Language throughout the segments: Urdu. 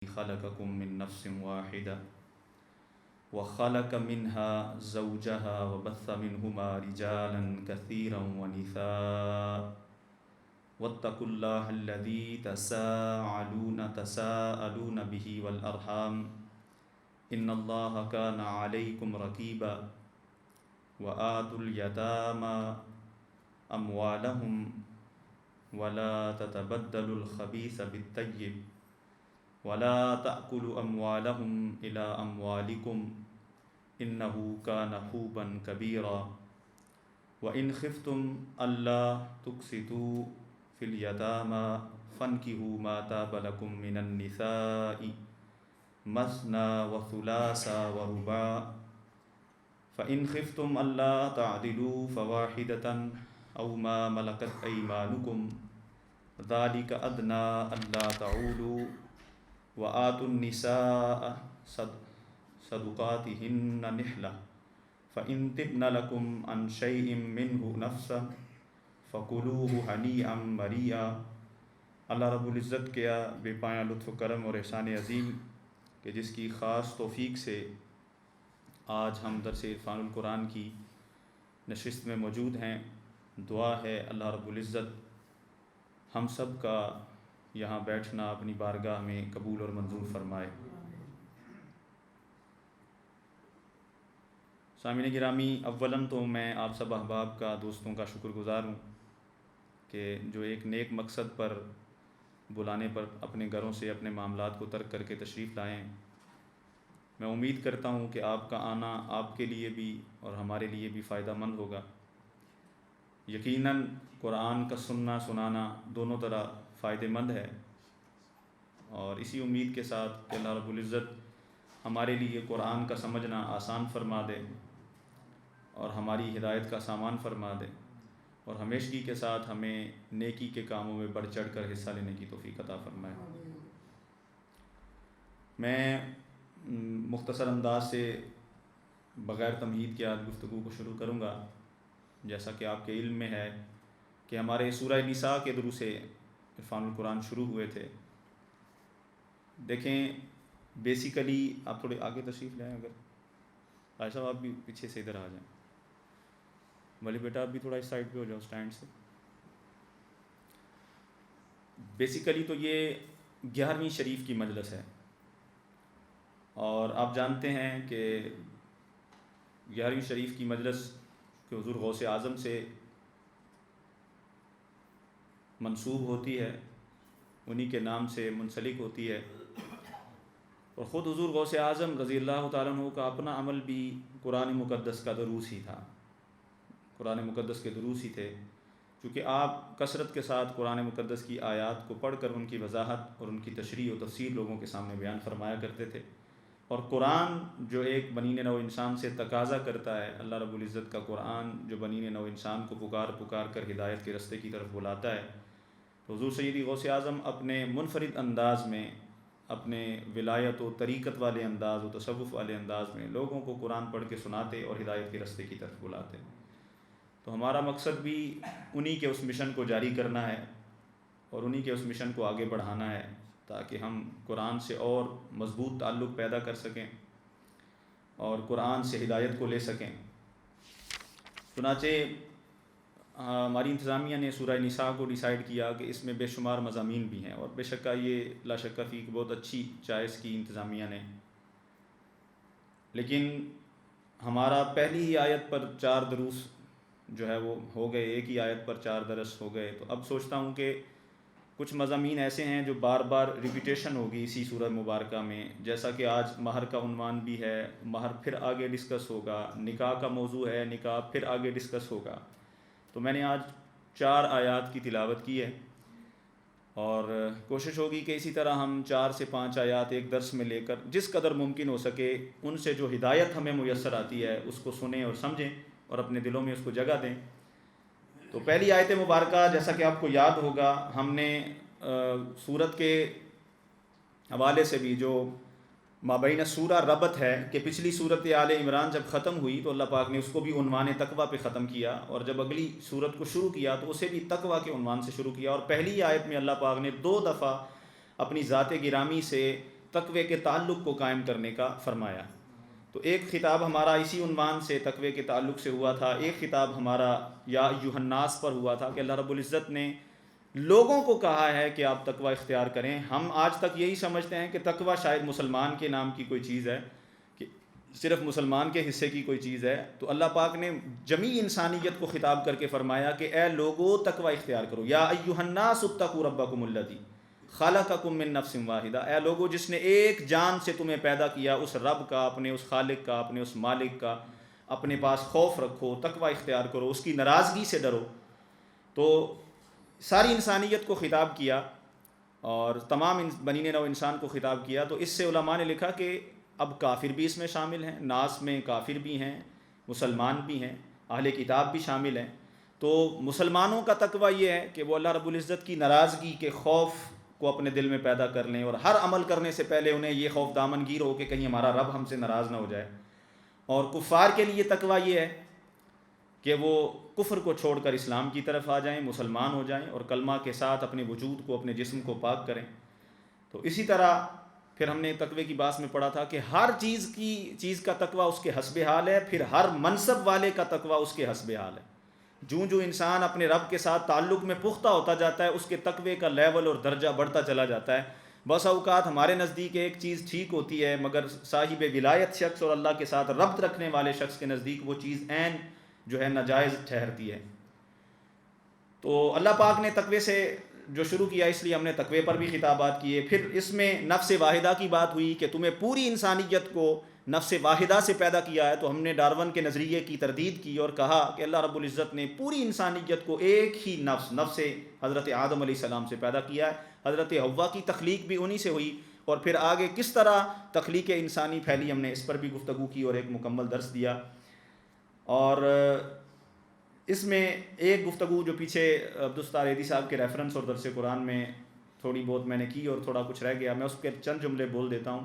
خلقكم من نفس واحدة وخلق منها زوجها وبث منهما رجالا كثيرا ونساء واتقوا الله الذي تساءلون به والأرحام إن الله كان عليكم رقيبا وآتوا اليتامى أموالهم ولا تتبدلوا الخبيث بالطيب ولا تأكلوا أموالهم إلى أموالكم إنه كان حوبا كبيرا وإن خفتم ألا تقسطوا في اليتامى فانكحوا ما طاب لكم من النساء مثنى وثلاث ورباع فإن خفتم ألا تعدلوا فواحدة أو ما ملكت أيمانكم ذلك أدنى ألا تعولوا وآتوا النساء صدقاتهن نحلة فإن تبن لكم عن شيء منه نفسا فكلوه ہنیئا مریئا۔ اللہ رب العزت کیا بے پایہ لطف و کرم اور احسان عظیم کہ جس کی خاص توفیق سے آج ہم درس عرفان القرآن کی نشست میں موجود ہیں۔ دعا ہے اللہ رب العزت ہم سب کا یہاں بیٹھنا اپنی بارگاہ میں قبول اور منظور فرمائے۔ سامعین گرامی، اولاً تو میں آپ سب احباب کا، دوستوں کا شکر گزار ہوں کہ جو ایک نیک مقصد پر بلانے پر اپنے گھروں سے اپنے معاملات کو ترک کر کے تشریف لائے ہیں۔ میں امید کرتا ہوں کہ آپ کا آنا آپ کے لیے بھی اور ہمارے لیے بھی فائدہ مند ہوگا۔ یقیناً قرآن کا سننا سنانا دونوں طرح فائدہ مند ہے، اور اسی امید کے ساتھ کہ اللہ رب العزت ہمارے لیے قرآن کا سمجھنا آسان فرما دے اور ہماری ہدایت کا سامان فرما دے، اور ہمیشگی کے ساتھ ہمیں نیکی کے کاموں میں بڑھ چڑھ کر حصہ لینے کی توفیق عطا فرمائے۔ میں مختصر انداز سے بغیر تمہید کے آج گفتگو کو شروع کروں گا۔ جیسا کہ آپ کے علم میں ہے کہ ہمارے سورہ نساء کے دروس عرفان القرآن شروع ہوئے تھے۔ دیکھیں، بیسیکلی آپ تھوڑے آگے تشریف لائیں، اگر عائشہ صاحب آپ بھی پیچھے سے ادھر آ جائیں، ولی بیٹا آپ بھی تھوڑا اس سائڈ پہ ہو جاؤ سٹینڈ سے۔ بیسیکلی تو یہ 11ویں شریف کی مجلس ہے، اور آپ جانتے ہیں کہ 11ویں شریف کی مجلس کہ حضور غوث اعظم سے منسوب ہوتی ہے، انہی کے نام سے منسلک ہوتی ہے، اور خود حضور غوث اعظم رضی اللہ تعالیٰ عنہ کا اپنا عمل بھی قرآن مقدس کا دروس ہی تھا، قرآن مقدس کے دروس ہی تھے، کیونکہ آپ کثرت کے ساتھ قرآن مقدس کی آیات کو پڑھ کر ان کی وضاحت اور ان کی تشریح و تفسیر لوگوں کے سامنے بیان فرمایا کرتے تھے۔ اور قرآن جو ایک بنین نوع انسان سے تقاضا کرتا ہے، اللہ رب العزت کا قرآن جو بنین نوع انسان کو پکار کر ہدایت کے رستے کی طرف بلاتا ہے، تو حضور سیدی غوث اعظم اپنے منفرد انداز میں، اپنے ولایت و طریقت والے انداز و تصوف والے انداز میں لوگوں کو قرآن پڑھ کے سناتے اور ہدایت کے رستے کی طرف بلاتے۔ تو ہمارا مقصد بھی انہی کے اس مشن کو جاری کرنا ہے اور انہی کے اس مشن کو آگے بڑھانا ہے، تاکہ ہم قرآن سے اور مضبوط تعلق پیدا کر سکیں اور قرآن سے ہدایت کو لے سکیں۔ چنانچہ ہماری انتظامیہ نے سورہ نساء کو ڈیسائیڈ کیا کہ اس میں بے شمار مضامین بھی ہیں، اور بے شکہ یہ لا شک فی بہت اچھی چوائس کی انتظامیہ نے، لیکن ہمارا پہلی ہی آیت پر 4 دروس جو ہے وہ ہو گئے، ایک ہی آیت پر 4 درس ہو گئے۔ تو اب سوچتا ہوں کہ کچھ مضامین ایسے ہیں جو بار بار ریپیٹیشن ہوگی اسی سورہ مبارکہ میں، جیسا کہ آج مہر کا عنوان بھی ہے، مہر پھر آگے ڈسکس ہوگا، نکاح کا موضوع ہے، نکاح پھر آگے ڈسکس ہوگا۔ تو میں نے آج 4 آیات کی تلاوت کی ہے، اور کوشش ہوگی کہ اسی طرح ہم 4 سے 5 آیات ایک درس میں لے کر جس قدر ممکن ہو سکے ان سے جو ہدایت ہمیں میسر آتی ہے اس کو سنیں اور سمجھیں اور اپنے دلوں میں اس کو جگہ دیں۔ تو پہلی آیت مبارکہ، جیسا کہ آپ کو یاد ہوگا، ہم نے سورت کے حوالے سے بھی جو مابین سورہ ربط ہے کہ پچھلی صورت آل عمران جب ختم ہوئی تو اللہ پاک نے اس کو بھی عنوان تقویٰ پہ ختم کیا، اور جب اگلی صورت کو شروع کیا تو اسے بھی تقویٰ کے عنوان سے شروع کیا، اور پہلی آیت میں اللہ پاک نے 2 دفعہ اپنی ذات گرامی سے تقوی کے تعلق کو قائم کرنے کا فرمایا۔ تو ایک خطاب ہمارا اسی عنوان سے تقوی کے تعلق سے ہوا تھا، ایک خطاب ہمارا یا ایھا الناس پر ہوا تھا کہ اللہ رب العزت نے لوگوں کو کہا ہے کہ آپ تقوی اختیار کریں۔ ہم آج تک یہی سمجھتے ہیں کہ تقوی شاید مسلمان کے نام کی کوئی چیز ہے، کہ صرف مسلمان کے حصے کی کوئی چیز ہے۔ تو اللہ پاک نے جمیع انسانیت کو خطاب کر کے فرمایا کہ اے لوگو تقوی اختیار کرو، یا ایھا الناس اتقوا ربکم الذی خلقکم من نفس واحدہ، اے لوگو جس نے ایک جان سے تمہیں پیدا کیا، اس رب کا، اپنے اس خالق کا، اپنے اس مالک کا اپنے پاس خوف رکھو، تقوی اختیار کرو، اس کی ناراضگی سے ڈرو۔ تو ساری انسانیت کو خطاب کیا اور تمام بنی نوع انسان کو خطاب کیا۔ تو اس سے علماء نے لکھا کہ اب کافر بھی اس میں شامل ہیں، ناس میں کافر بھی ہیں، مسلمان بھی ہیں، اہل کتاب بھی شامل ہیں۔ تو مسلمانوں کا تقوی یہ ہے کہ وہ اللہ رب العزت کی ناراضگی کے خوف کو اپنے دل میں پیدا کر لیں، اور ہر عمل کرنے سے پہلے انہیں یہ خوف دامنگیر ہو کہ کہیں ہمارا رب ہم سے ناراض نہ ہو جائے۔ اور کفار کے لیے تقوی یہ ہے کہ وہ کفر کو چھوڑ کر اسلام کی طرف آ جائیں، مسلمان ہو جائیں، اور کلمہ کے ساتھ اپنے وجود کو، اپنے جسم کو پاک کریں۔ تو اسی طرح پھر ہم نے تقوی کی بات میں پڑھا تھا کہ ہر چیز کا تقوی اس کے حسب حال ہے، پھر ہر منصب والے کا تقوی اس کے حسب حال ہے۔ جو انسان اپنے رب کے ساتھ تعلق میں پختہ ہوتا جاتا ہے، اس کے تقوی کا لیول اور درجہ بڑھتا چلا جاتا ہے۔ بس اوقات ہمارے نزدیک ایک چیز ٹھیک ہوتی ہے، مگر صاحب ولایت شخص اور اللہ کے ساتھ ربط رکھنے والے شخص کے نزدیک وہ چیز عین جو ہے ناجائز ٹھہرتی ہے۔ تو اللہ پاک نے تقوی سے جو شروع کیا، اس لیے ہم نے تقوی پر بھی خطابات کیے۔ پھر اس میں نفس واحدہ کی بات ہوئی کہ تمہیں پوری انسانیت کو نفس واحدہ سے پیدا کیا ہے۔ تو ہم نے ڈارون کے نظریے کی تردید کی اور کہا کہ اللہ رب العزت نے پوری انسانیت کو ایک ہی نفس حضرت آدم علیہ السلام سے پیدا کیا ہے۔ حضرت حوا کی تخلیق بھی انہی سے ہوئی، اور پھر آگے کس طرح تخلیق انسانی پھیلی ہم نے اس پر بھی گفتگو کی اور ایک مکمل درس دیا۔ اور اس میں ایک گفتگو جو پیچھے عبدالستار ایدی صاحب کے ریفرنس اور درس قرآن میں تھوڑی بہت میں نے کی اور تھوڑا کچھ رہ گیا، میں اس کے چند جملے بول دیتا ہوں۔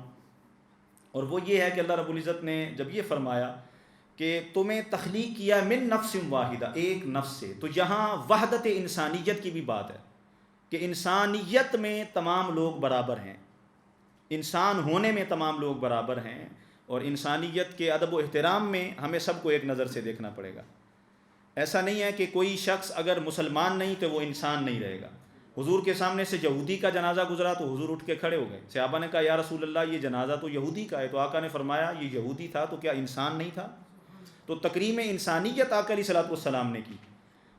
اور وہ یہ ہے کہ اللہ رب العزت نے جب یہ فرمایا کہ تمہیں تخلیق کیا من نفس واحدہ، ایک نفس سے، تو یہاں وحدت انسانیت کی بھی بات ہے کہ انسانیت میں تمام لوگ برابر ہیں، انسان ہونے میں تمام لوگ برابر ہیں، اور انسانیت کے ادب و احترام میں ہمیں سب کو ایک نظر سے دیکھنا پڑے گا۔ ایسا نہیں ہے کہ کوئی شخص اگر مسلمان نہیں تو وہ انسان نہیں رہے گا۔ حضور کے سامنے سے یہودی کا جنازہ گزرا تو حضور اٹھ کے کھڑے ہو گئے۔ صحابہ نے کہا یا رسول اللہ یہ جنازہ تو یہودی کا ہے، تو آقا نے فرمایا یہ یہودی تھا تو کیا انسان نہیں تھا؟ تو تکریم انسانیت آقا علیہ الصلوۃ والسلام نے کی۔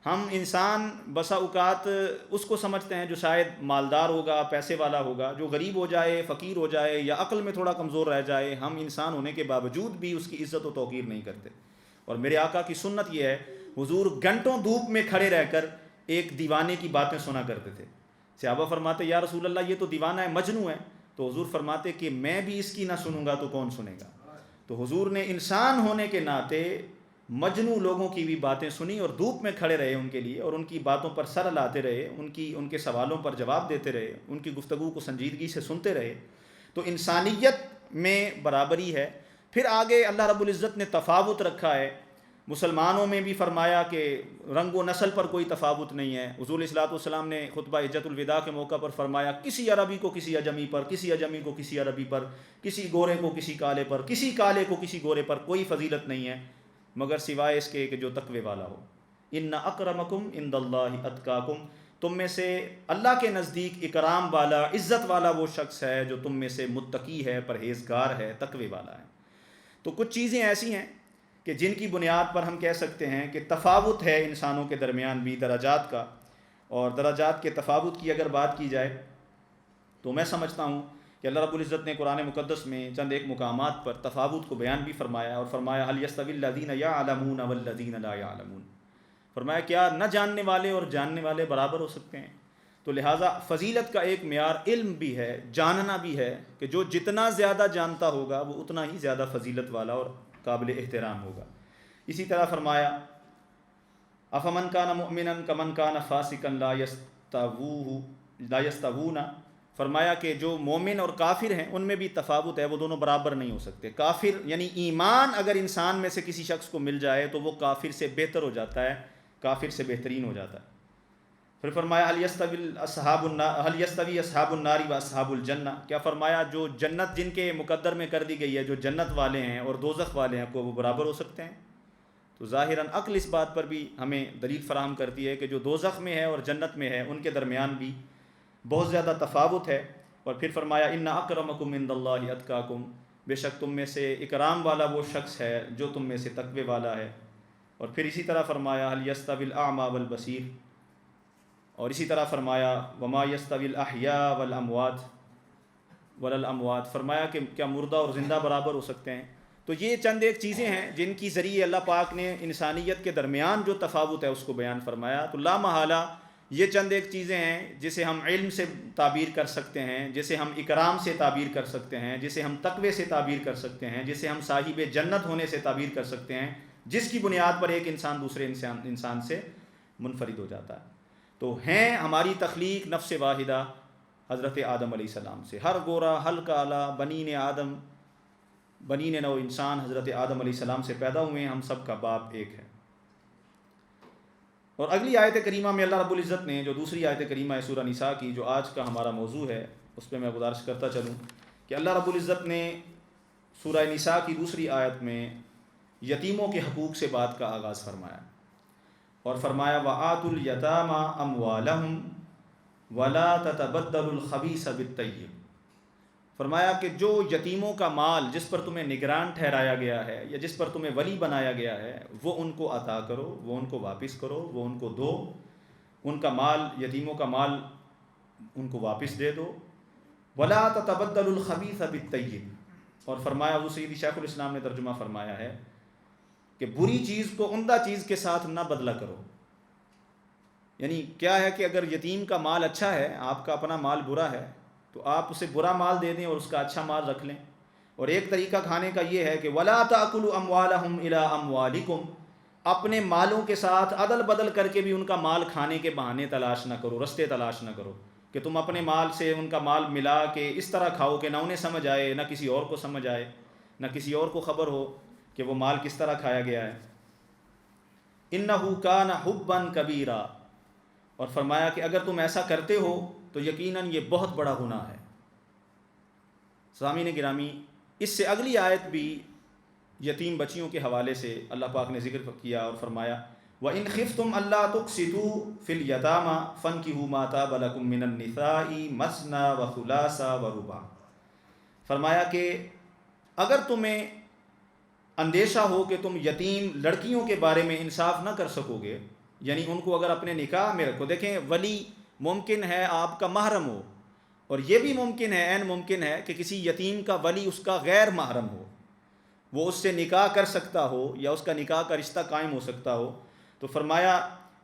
ہم انسان بسا اوقات اس کو سمجھتے ہیں جو شاید مالدار ہوگا، پیسے والا ہوگا، جو غریب ہو جائے، فقیر ہو جائے، یا عقل میں تھوڑا کمزور رہ جائے، ہم انسان ہونے کے باوجود بھی اس کی عزت و توقیر نہیں کرتے۔ اور میرے آقا کی سنت یہ ہے، حضور گھنٹوں دھوپ میں کھڑے رہ کر ایک دیوانے کی باتیں سنا کرتے تھے۔ صحابہ فرماتے یا رسول اللہ یہ تو دیوانہ ہے، مجنوں ہے۔ تو حضور فرماتے کہ میں بھی اس کی نہ سنوں گا تو کون سنے گا؟ تو حضور نے انسان ہونے کے ناطے مجنوں لوگوں کی بھی باتیں سنی اور دھوپ میں کھڑے رہے ان کے لیے، اور ان کی باتوں پر سر ہلاتے رہے، ان کے سوالوں پر جواب دیتے رہے، ان کی گفتگو کو سنجیدگی سے سنتے رہے۔ تو انسانیت میں برابری ہے۔ پھر آگے اللہ رب العزت نے تفاوت رکھا ہے۔ مسلمانوں میں بھی فرمایا کہ رنگ و نسل پر کوئی تفاوت نہیں ہے۔ حضور علیہ الصلوۃ والسلام نے خطبہ حجۃ الوداع کے موقع پر فرمایا کسی عربی کو کسی اجمی پر، کسی اجمی کو کسی عربی پر، کسی گورے کو کسی کالے پر، کسی کالے کو کسی گورے پر کوئی فضیلت نہیں ہے مگر سوائے اس کے کہ جو تقوی والا ہو۔ ان اکرمکم عند اللہ اتقاکم، تم میں سے اللہ کے نزدیک اکرام والا، عزت والا وہ شخص ہے جو تم میں سے متقی ہے، پرہیزگار ہے، تقوی والا ہے۔ تو کچھ چیزیں ایسی ہیں کہ جن کی بنیاد پر ہم کہہ سکتے ہیں کہ تفاوت ہے انسانوں کے درمیان بھی درجات کا۔ اور درجات کے تفاوت کی اگر بات کی جائے تو میں سمجھتا ہوں کہ اللہ رب العزت نے قرآن مقدس میں چند ایک مقامات پر تفاوت کو بیان بھی فرمایا، اور فرمایا هل يستوي الذين يعلمون والذين لا يعلمون، فرمایا کیا نہ جاننے والے اور جاننے والے برابر ہو سکتے ہیں؟ تو لہٰذا فضیلت کا ایک معیار علم بھی ہے، جاننا بھی ہے، کہ جو جتنا زیادہ جانتا ہوگا وہ اتنا ہی زیادہ فضیلت والا اور قابل احترام ہوگا۔ اسی طرح فرمایا افمن کان مؤمنا کمن کان فاسقا لا یستوون، فرمایا کہ جو مومن اور کافر ہیں ان میں بھی تفاوت ہے، وہ دونوں برابر نہیں ہو سکتے۔ کافر یعنی ایمان اگر انسان میں سے کسی شخص کو مل جائے تو وہ کافر سے بہتر ہو جاتا ہے، کافر سے بہترین ہو جاتا ہے۔ پھر فرمایا هل يستوي اصحاب النار و اصحاب الجنہ، کیا فرمایا جو جنت جن کے مقدر میں کر دی گئی ہے، جو جنت والے ہیں اور دوزخ والے ہیں، کو وہ برابر ہو سکتے ہیں؟ تو ظاہراً عقل اس بات پر بھی ہمیں دلیل فراہم کرتی ہے کہ جو دوزخ میں ہے اور جنت میں ہے ان کے درمیان بھی بہت زیادہ تفاوت ہے۔ اور پھر فرمایا ان اکرمکم عند اللہ اتقاکم، بے شک تم میں سے اکرام والا وہ شخص ہے جو تم میں سے تقوی والا ہے۔ اور پھر اسی طرح فرمایا هل يستوي الاعمى والبصیر، اور اسی طرح فرمایا وما يستوي الاحیاء والاموات ولا الاموات، فرمایا کہ کیا مردہ اور زندہ برابر ہو سکتے ہیں؟ تو یہ چند ایک چیزیں ہیں جن کی ذریعے اللہ پاک نے انسانیت کے درمیان جو تفاوت ہے اس کو بیان فرمایا۔ تو لا محالہ یہ چند ایک چیزیں ہیں جسے ہم علم سے تعبیر کر سکتے ہیں، جسے ہم اکرام سے تعبیر کر سکتے ہیں، جسے ہم تقوی سے تعبیر کر سکتے ہیں، جسے ہم صاحب جنت ہونے سے تعبیر کر سکتے ہیں، جس کی بنیاد پر ایک انسان دوسرے انسان سے منفرد ہو جاتا ہے۔ تو ہیں ہماری تخلیق نفس واحدہ حضرت آدم علیہ السلام سے، ہر گورا ہل کالا بنین آدم، بنین نو انسان حضرت آدم علیہ السلام سے پیدا ہوئے ہیں، ہم سب کا باپ ایک ہے۔ اور اگلی آیت کریمہ میں اللہ رب العزت نے جو دوسری آیت کریمہ ہے سورہ نساء کی، جو آج کا ہمارا موضوع ہے، اس پہ میں گزارش کرتا چلوں کہ اللہ رب العزت نے سورہ نساء کی دوسری آیت میں یتیموں کے حقوق سے بات کا آغاز فرمایا، اور فرمایا وَآتُوا الْيَتَامَى أَمْوَالَهُمْ وَلَا تَتَبَدَّلُوا الْخَبِيثَ بِالطَّيِّبِ، فرمایا کہ جو یتیموں کا مال جس پر تمہیں نگران ٹھہرایا گیا ہے یا جس پر تمہیں ولی بنایا گیا ہے، وہ ان کو عطا کرو، وہ ان کو واپس کرو، وہ ان کو دو، ان کا مال، یتیموں کا مال ان کو واپس دے دو۔ وَلَا تَتَبَدَّلُوا الْخَبِيثَ بِالطَّيِّبِ، اور فرمایا، وہ سیدی شیخ الاسلام نے ترجمہ فرمایا ہے کہ بری چیز کو عمدہ چیز کے ساتھ نہ بدلہ کرو۔ یعنی کیا ہے کہ اگر یتیم کا مال اچھا ہے، آپ کا اپنا مال برا ہے، تو آپ اسے برا مال دے دیں اور اس کا اچھا مال رکھ لیں۔ اور ایک طریقہ کھانے کا یہ ہے کہ وَلَا تَأْكُلُوا أَمْوَالَهُمْ إِلَىٰ أَمْوَالِكُمْ، اپنے مالوں کے ساتھ عدل بدل کر کے بھی ان کا مال کھانے کے بہانے تلاش نہ کرو، رستے تلاش نہ کرو کہ تم اپنے مال سے ان کا مال ملا کے اس طرح کھاؤ کہ نہ انہیں سمجھ آئے، نہ کسی اور کو سمجھ آئے، نہ کسی اور کو خبر ہو کہ وہ مال کس طرح کھایا گیا ہے۔ إِنَّهُ كَانَ حُبًّا كَبِيرًا، اور فرمایا کہ اگر تم ایسا کرتے ہو تو یقیناً یہ بہت بڑا گناہ ہے۔ سامعین گرامی، اس سے اگلی آیت بھی یتیم بچیوں کے حوالے سے اللہ پاک نے ذکر کیا اور فرمایا وَإِنْ خِفْتُمْ أَلَّا تُقْسِطُوا فِي الْيَتَامَى فَانكِحُوا مَا طَابَ لَكُم مِّنَ النِّسَاءِ مَثْنَىٰ وَثُلَاثَ وَرُبَاعَ، فرمایا کہ اگر تمہیں اندیشہ ہو کہ تم یتیم لڑکیوں کے بارے میں انصاف نہ کر سکو گے، یعنی ان کو اگر اپنے نکاح میں رکھو، دیکھیں ولی ممکن ہے آپ کا محرم ہو، اور یہ بھی ممکن ہے، عین ممکن ہے کہ کسی یتیم کا ولی اس کا غیر محرم ہو، وہ اس سے نکاح کر سکتا ہو یا اس کا نکاح کا رشتہ قائم ہو سکتا ہو۔ تو فرمایا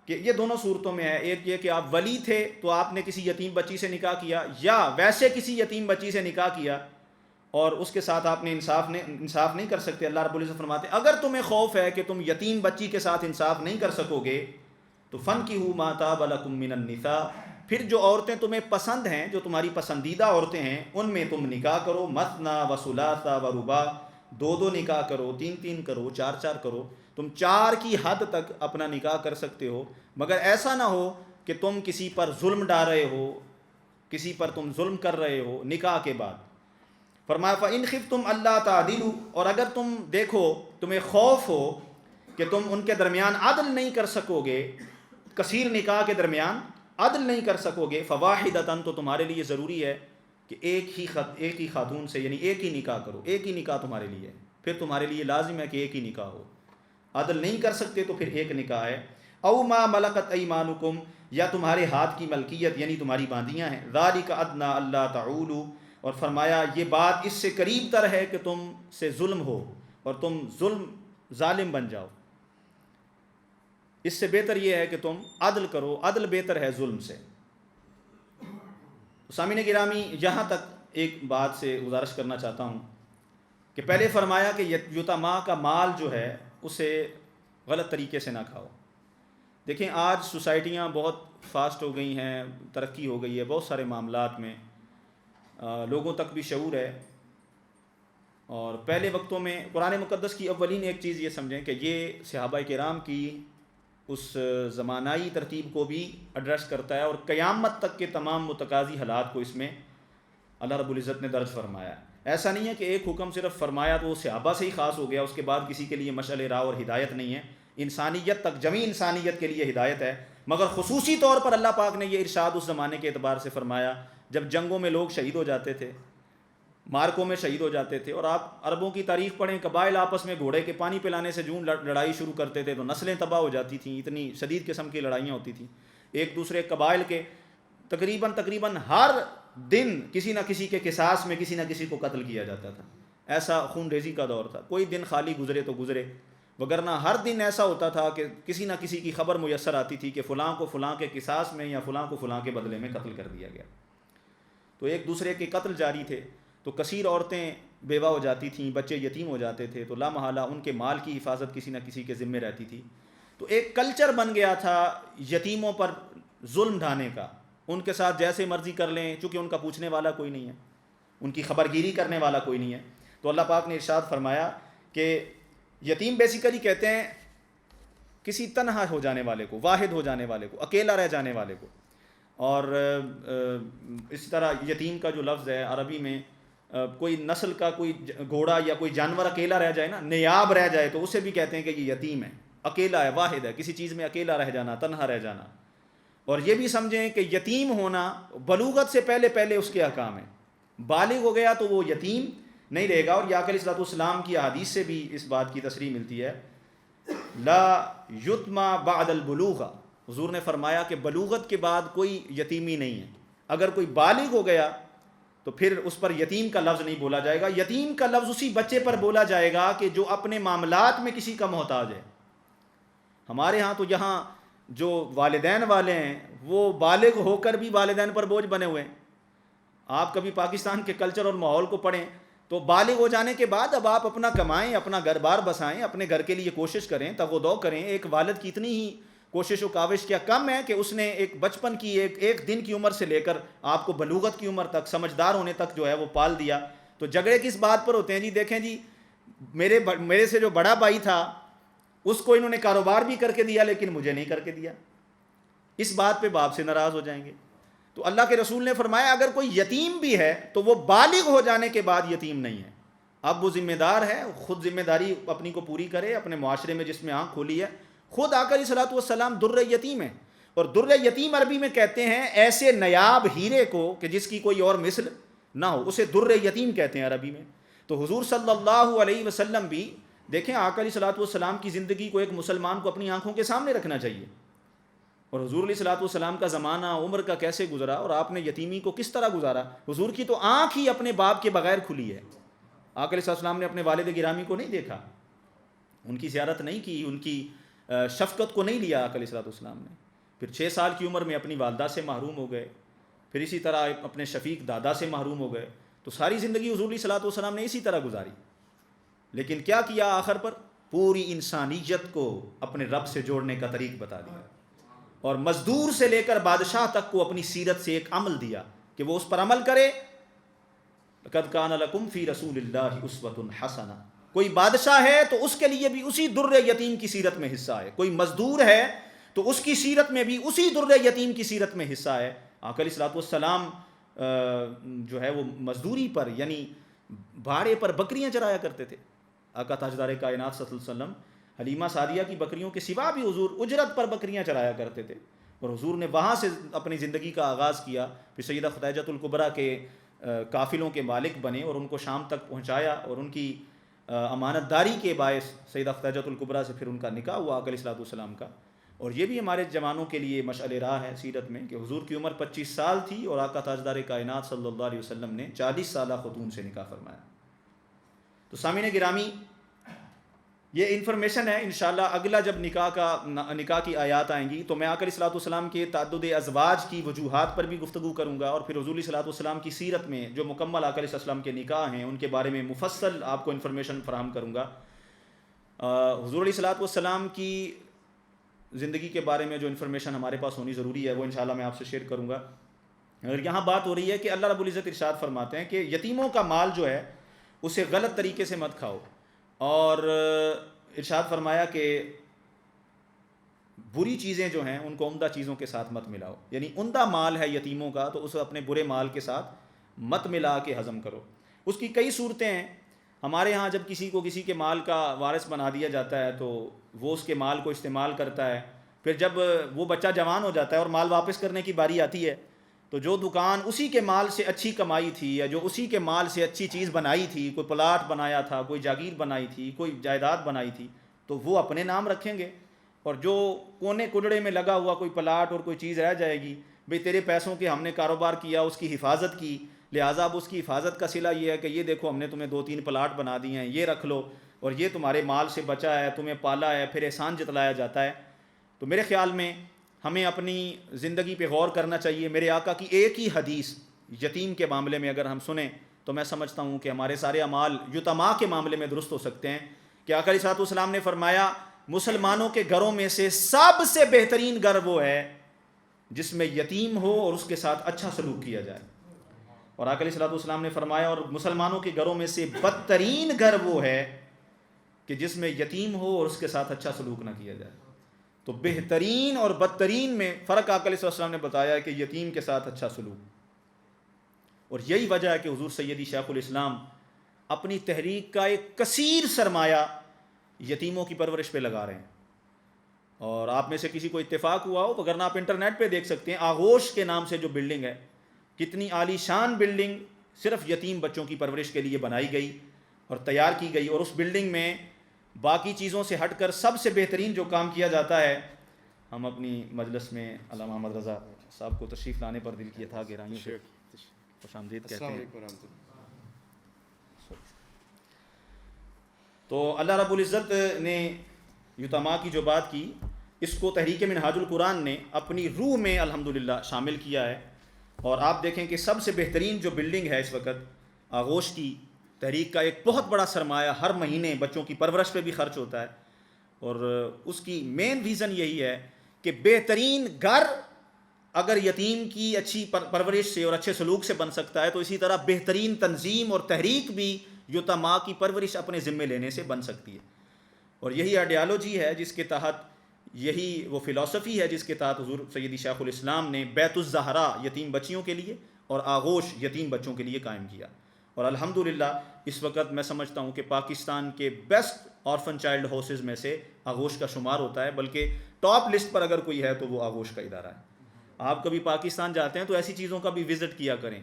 کہ یہ دونوں صورتوں میں ہے، ایک یہ کہ آپ ولی تھے تو آپ نے کسی یتیم بچی سے نکاح کیا، یا ویسے کسی یتیم بچی سے نکاح کیا اور اس کے ساتھ آپ نے انصاف نہیں کر سکتے۔ اللہ رب العزت فرماتے ہیں اگر تمہیں خوف ہے کہ تم یتیم بچی کے ساتھ انصاف نہیں کر سکو گے تو فَانكِحُوا مَا طَابَ لَكُم مِّنَ النِّسَاءِ، پھر جو عورتیں تمہیں پسند ہیں، جو تمہاری پسندیدہ عورتیں ہیں، ان میں تم نکاح کرو، مَثْنَىٰ وَثُلَاثَ وَرُبَاعَ، دو دو نکاح کرو، تین تین کرو، چار چار کرو، تم چار کی حد تک اپنا نکاح کر سکتے ہو، مگر ایسا نہ ہو کہ تم کسی پر ظلم ڈال رہے ہو، کسی پر تم ظلم کر رہے ہو نکاح کے بعد۔ فرمایا فَإِنْ خِفْتُمْ أَلَّا تَعْدِلُوا، اور اگر تم دیکھو تمہیں خوف ہو کہ تم ان کے درمیان عدل نہیں کر سکو گے، کثیر نکاح کے درمیان عدل نہیں کر سکو گے، فواحدۃ، تو تمہارے لیے ضروری ہے کہ ایک ہی خاتون سے، یعنی ایک ہی نکاح کرو، ایک ہی نکاح تمہارے لیے، پھر تمہارے لیے لازم ہے کہ ایک ہی نکاح ہو۔ عدل نہیں کر سکتے تو پھر ایک نکاح ہے۔ او ما ملکت ایمانکم، یا تمہارے ہاتھ کی ملکیت یعنی تمہاری باندیاں ہیں، ذالک ادنی الا تعولوا، اور فرمایا یہ بات اس سے قریب تر ہے کہ تم سے ظلم ہو اور تم ظالم بن جاؤ، اس سے بہتر یہ ہے کہ تم عدل کرو، عدل بہتر ہے ظلم سے۔ سامعین گرامی، یہاں تک ایک بات سے گزارش کرنا چاہتا ہوں کہ پہلے فرمایا کہ یتامہ کا مال جو ہے اسے غلط طریقے سے نہ کھاؤ۔ دیکھیں آج سوسائٹیاں بہت فاسٹ ہو گئی ہیں، ترقی ہو گئی ہے بہت سارے معاملات میں، لوگوں تک بھی شعور ہے، اور پہلے وقتوں میں قرآن مقدس کی اولین ایک چیز یہ سمجھیں کہ یہ صحابہ کرام کی اس زمانائی ترتیب کو بھی ایڈریس کرتا ہے، اور قیامت تک کے تمام متقاضی حالات کو اس میں اللہ رب العزت نے درج فرمایا ہے۔ ایسا نہیں ہے کہ ایک حکم صرف فرمایا تو وہ صحابہ سے ہی خاص ہو گیا، اس کے بعد کسی کے لیے مشعل راہ اور ہدایت نہیں ہے۔ انسانیت تک، جمیع انسانیت کے لیے ہدایت ہے، مگر خصوصی طور پر اللہ پاک نے یہ ارشاد اس زمانے کے اعتبار سے فرمایا جب جنگوں میں لوگ شہید ہو جاتے تھے، مارکوں میں شہید ہو جاتے تھے، اور آپ عربوں کی تاریخ پڑھیں، قبائل آپس میں گھوڑے کے پانی پلانے سے جوں لڑائی شروع کرتے تھے تو نسلیں تباہ ہو جاتی تھیں، اتنی شدید قسم کی لڑائیاں ہوتی تھیں ایک دوسرے قبائل کے۔ تقریباً ہر دن کسی نہ کسی کے قصاص میں کسی نہ کسی کو قتل کیا جاتا تھا، ایسا خون ریزی کا دور تھا، کوئی دن خالی گزرے تو گزرے، وگرنہ ہر دن ایسا ہوتا تھا کہ کسی نہ کسی کی خبر میسر آتی تھی کہ فلاں کو فلاں کے قصاص میں یا فلاں کو فلاں کے بدلے میں قتل کر دیا گیا۔ تو ایک دوسرے کے قتل جاری تھے، تو کثیر عورتیں بیوہ ہو جاتی تھیں، بچے یتیم ہو جاتے تھے، تو لامحالہ ان کے مال کی حفاظت کسی نہ کسی کے ذمے رہتی تھی۔ تو ایک کلچر بن گیا تھا یتیموں پر ظلم ڈھانے کا، ان کے ساتھ جیسے مرضی کر لیں، چونکہ ان کا پوچھنے والا کوئی نہیں ہے، ان کی خبرگیری کرنے والا کوئی نہیں ہے۔ تو اللہ پاک نے ارشاد فرمایا کہ یتیم بیسیکلی کہتے ہیں کسی تنہا ہو جانے والے کو، واحد ہو جانے والے کو، اکیلا رہ جانے والے کو۔ اور اس طرح یتیم کا جو لفظ ہے عربی میں، کوئی نسل کا کوئی گھوڑا یا کوئی جانور اکیلا رہ جائے نا، نیاب رہ جائے، تو اسے بھی کہتے ہیں کہ یہ یتیم ہے، اکیلا ہے، واحد ہے، کسی چیز میں اکیلا رہ جانا، تنہا رہ جانا۔ اور یہ بھی سمجھیں کہ یتیم ہونا بلوغت سے پہلے پہلے اس کے احکام ہیں، بالغ ہو گیا تو وہ یتیم نہیں رہے گا۔ اور یا علیہ الصلوۃ والسلام کی احادیث سے بھی اس بات کی تصریح ملتی ہے، لا یتما بعد البلوغ، حضور نے فرمایا کہ بلوغت کے بعد کوئی یتیمی نہیں ہے، اگر کوئی بالغ ہو گیا تو پھر اس پر یتیم کا لفظ نہیں بولا جائے گا۔ یتیم کا لفظ اسی بچے پر بولا جائے گا کہ جو اپنے معاملات میں کسی کا محتاج ہے۔ ہمارے ہاں تو یہاں جو والدین والے ہیں وہ بالغ ہو کر بھی والدین پر بوجھ بنے ہوئے ہیں۔ آپ کبھی پاکستان کے کلچر اور ماحول کو پڑھیں تو بالغ ہو جانے کے بعد اب آپ اپنا کمائیں، اپنا گھر بار بسائیں، اپنے گھر کے لیے کوشش کریں، تگ و دو کریں۔ ایک والد کی اتنی ہی کوشش و کاوش کیا کم ہے کہ اس نے ایک بچپن کی ایک دن کی عمر سے لے کر آپ کو بلوغت کی عمر تک، سمجھدار ہونے تک جو ہے وہ پال دیا۔ تو جھگڑے کس بات پر ہوتے ہیں جی؟ دیکھیں جی، میرے سے جو بڑا بھائی تھا اس کو انہوں نے کاروبار بھی کر کے دیا لیکن مجھے نہیں کر کے دیا، اس بات پہ باپ سے ناراض ہو جائیں گے۔ تو اللہ کے رسول نے فرمایا اگر کوئی یتیم بھی ہے تو وہ بالغ ہو جانے کے بعد یتیم نہیں ہے، اب وہ ذمہ دار ہے، خود ذمہ داری اپنی کو پوری کرے، اپنے معاشرے میں جس میں آنکھ کھولی ہے۔ خود آقا علیہ الصلوۃ والسلام در یتیم ہے، اور در یتیم عربی میں کہتے ہیں ایسے نیاب ہیرے کو کہ جس کی کوئی اور مثل نہ ہو، اسے در یتیم کہتے ہیں عربی میں۔ تو حضور صلی اللہ علیہ وسلم بھی دیکھیں، آقا علیہ الصلوۃ والسلام کی زندگی کو ایک مسلمان کو اپنی آنکھوں کے سامنے رکھنا چاہیے، اور حضور علیہ الصلوۃ والسلام کا زمانہ عمر کا کیسے گزرا اور آپ نے یتیمی کو کس طرح گزارا۔ حضور کی تو آنکھ ہی اپنے باپ کے بغیر کھلی ہے۔ آقا علیہ السلام نے اپنے والد گرامی کو نہیں دیکھا، ان کی زیارت نہیں کی، ان کی شفقت کو نہیں لیا آقا علیہ السلام نے۔ پھر 6 سال کی عمر میں اپنی والدہ سے محروم ہو گئے، پھر اسی طرح اپنے شفیق دادا سے محروم ہو گئے۔ تو ساری زندگی حضور علیہ الصلوۃ والسلام نے اسی طرح گزاری، لیکن کیا کیا آخر پر؟ پوری انسانیت کو اپنے رب سے جوڑنے کا طریق بتا دیا، اور مزدور سے لے کر بادشاہ تک کو اپنی سیرت سے ایک عمل دیا کہ وہ اس پر عمل کرے۔ لقد کان لکم فی رسول اللہ اسوۃ حسنہ، کوئی بادشاہ ہے تو اس کے لیے بھی اسی در یتیم کی سیرت میں حصہ ہے، کوئی مزدور ہے تو اس کی سیرت میں بھی اسی در یتیم کی سیرت میں حصہ ہے۔ آقا علیہ الصلوۃ والسلام جو ہے وہ مزدوری پر، یعنی بھاڑے پر بکریاں چرایا کرتے تھے۔ آقا تاجدار کائنات صلی اللہ علیہ وسلم حلیمہ سعدیہ کی بکریوں کے سوا بھی حضور اجرت پر بکریاں چرایا کرتے تھے، اور حضور نے وہاں سے اپنی زندگی کا آغاز کیا۔ پھر سیدہ خدیجۃ الکبریٰ کے قافلوں کے مالک بنے اور ان کو شام تک پہنچایا، اور ان کی امانت داری کے باعث سیدہ خدیجۃ الکبریٰ سے پھر ان کا نکاح ہوا آقا علیہ الصلوۃ والسلام کا۔ اور یہ بھی ہمارے جوانوں کے لیے مشعل راہ ہے سیرت میں کہ حضور کی عمر 25 سال تھی اور آقا تاجدار کائنات صلی اللہ علیہ وسلم نے 40 سالہ خاتون سے نکاح فرمایا۔ تو سامعین گرامی، یہ انفارمیشن ہے، انشاءاللہ اگلا جب نکاح کی آیات آئیں گی تو میں آقا علیہ الصلوۃ والسلام کے تعدد ازواج کی وجوہات پر بھی گفتگو کروں گا، اور پھر حضور علیہ الصلوۃ والسلام کی سیرت میں جو مکمل آقا علیہ السلام کے نکاح ہیں ان کے بارے میں مفصل آپ کو انفارمیشن فراہم کروں گا۔ حضور علیہ الصلوۃ والسلام کی زندگی کے بارے میں جو انفارمیشن ہمارے پاس ہونی ضروری ہے وہ انشاءاللہ میں آپ سے شیئر کروں گا۔ اور یہاں بات ہو رہی ہے کہ اللہ رب العزت ارشاد فرماتے ہیں کہ یتیموں کا مال جو ہے اسے غلط طریقے سے مت کھاؤ، اور ارشاد فرمایا کہ بری چیزیں جو ہیں ان کو عمدہ چیزوں کے ساتھ مت ملاؤ، یعنی عمدہ مال ہے یتیموں کا تو اسے اپنے برے مال کے ساتھ مت ملا کے ہضم کرو۔ اس کی کئی صورتیں ہیں۔ ہمارے ہاں جب کسی کو کسی کے مال کا وارث بنا دیا جاتا ہے تو وہ اس کے مال کو استعمال کرتا ہے، پھر جب وہ بچہ جوان ہو جاتا ہے اور مال واپس کرنے کی باری آتی ہے تو جو دکان اسی کے مال سے اچھی کمائی تھی یا جو اسی کے مال سے اچھی چیز بنائی تھی، کوئی پلاٹ بنایا تھا، کوئی جاگیر بنائی تھی، کوئی جائیداد بنائی تھی، تو وہ اپنے نام رکھیں گے، اور جو کونے کڈڑے میں لگا ہوا کوئی پلاٹ اور کوئی چیز رہ جائے گی، بھئی تیرے پیسوں کے ہم نے کاروبار کیا، اس کی حفاظت کی، لہٰذا اب اس کی حفاظت کا صلہ یہ ہے کہ یہ دیکھو ہم نے تمہیں 2-3 پلاٹ بنا دیے ہیں، یہ رکھ لو، اور یہ تمہارے مال سے بچا ہے، تمہیں پالا ہے، پھر احسان جتلایا جاتا ہے۔ تو میرے خیال میں ہمیں اپنی زندگی پہ غور کرنا چاہیے۔ میرے آقا کی ایک ہی حدیث یتیم کے معاملے میں اگر ہم سنیں تو میں سمجھتا ہوں کہ ہمارے سارے اعمال یتما کے معاملے میں درست ہو سکتے ہیں، کہ آقا علیہ الصلوۃ والسلام نے فرمایا مسلمانوں کے گھروں میں سے سب سے بہترین گھر وہ ہے جس میں یتیم ہو اور اس کے ساتھ اچھا سلوک کیا جائے، اور آقا علیہ الصلوۃ والسلام نے فرمایا اور مسلمانوں کے گھروں میں سے بدترین گھر وہ ہے کہ جس میں یتیم ہو اور اس کے ساتھ اچھا سلوک نہ کیا جائے۔ تو بہترین اور بدترین میں فرق آقا علیہ السلام نے بتایا کہ یتیم کے ساتھ اچھا سلوک، اور یہی وجہ ہے کہ حضور سیدی شیخ الاسلام اپنی تحریک کا ایک کثیر سرمایہ یتیموں کی پرورش پہ لگا رہے ہیں۔ اور آپ میں سے کسی کو اتفاق ہوا ہو، اگر آپ انٹرنیٹ پہ دیکھ سکتے ہیں، آغوش کے نام سے جو بلڈنگ ہے، کتنی عالی شان بلڈنگ صرف یتیم بچوں کی پرورش کے لیے بنائی گئی اور تیار کی گئی، اور اس بلڈنگ میں باقی چیزوں سے ہٹ کر سب سے بہترین جو کام کیا جاتا ہے، ہم اپنی مجلس میں علامہ محمد رضا صاحب کو تشریف لانے پر دل کیا تھا، گہرائیوں سے خوش آمدید کہتے ہیں۔ تو اللہ رب العزت نے یتما کی جو بات کی، اس کو تحریک منہاج القرآن نے اپنی روح میں الحمدللہ شامل کیا ہے، اور آپ دیکھیں کہ سب سے بہترین جو بلڈنگ ہے اس وقت آغوش کی، تحریک کا ایک بہت بڑا سرمایہ ہر مہینے بچوں کی پرورش پہ بھی خرچ ہوتا ہے، اور اس کی مین ریزن یہی ہے کہ بہترین گھر اگر یتیم کی اچھی پرورش سے اور اچھے سلوک سے بن سکتا ہے تو اسی طرح بہترین تنظیم اور تحریک بھی یتما کی پرورش اپنے ذمے لینے سے بن سکتی ہے۔ اور یہی آئیڈیالوجی ہے جس کے تحت، یہی وہ فلسفی ہے جس کے تحت حضور سیدی شیخ الاسلام نے بیت الزہرا یتیم بچیوں کے لیے اور آغوش یتیم بچوں کے لیے قائم کیا، اور الحمدللہ اس وقت میں سمجھتا ہوں کہ پاکستان کے بیسٹ آرفن چائلڈ ہاؤسز میں سے آغوش کا شمار ہوتا ہے، بلکہ ٹاپ لسٹ پر اگر کوئی ہے تو وہ آغوش کا ادارہ ہے۔ آپ کبھی پاکستان جاتے ہیں تو ایسی چیزوں کا بھی وزٹ کیا کریں،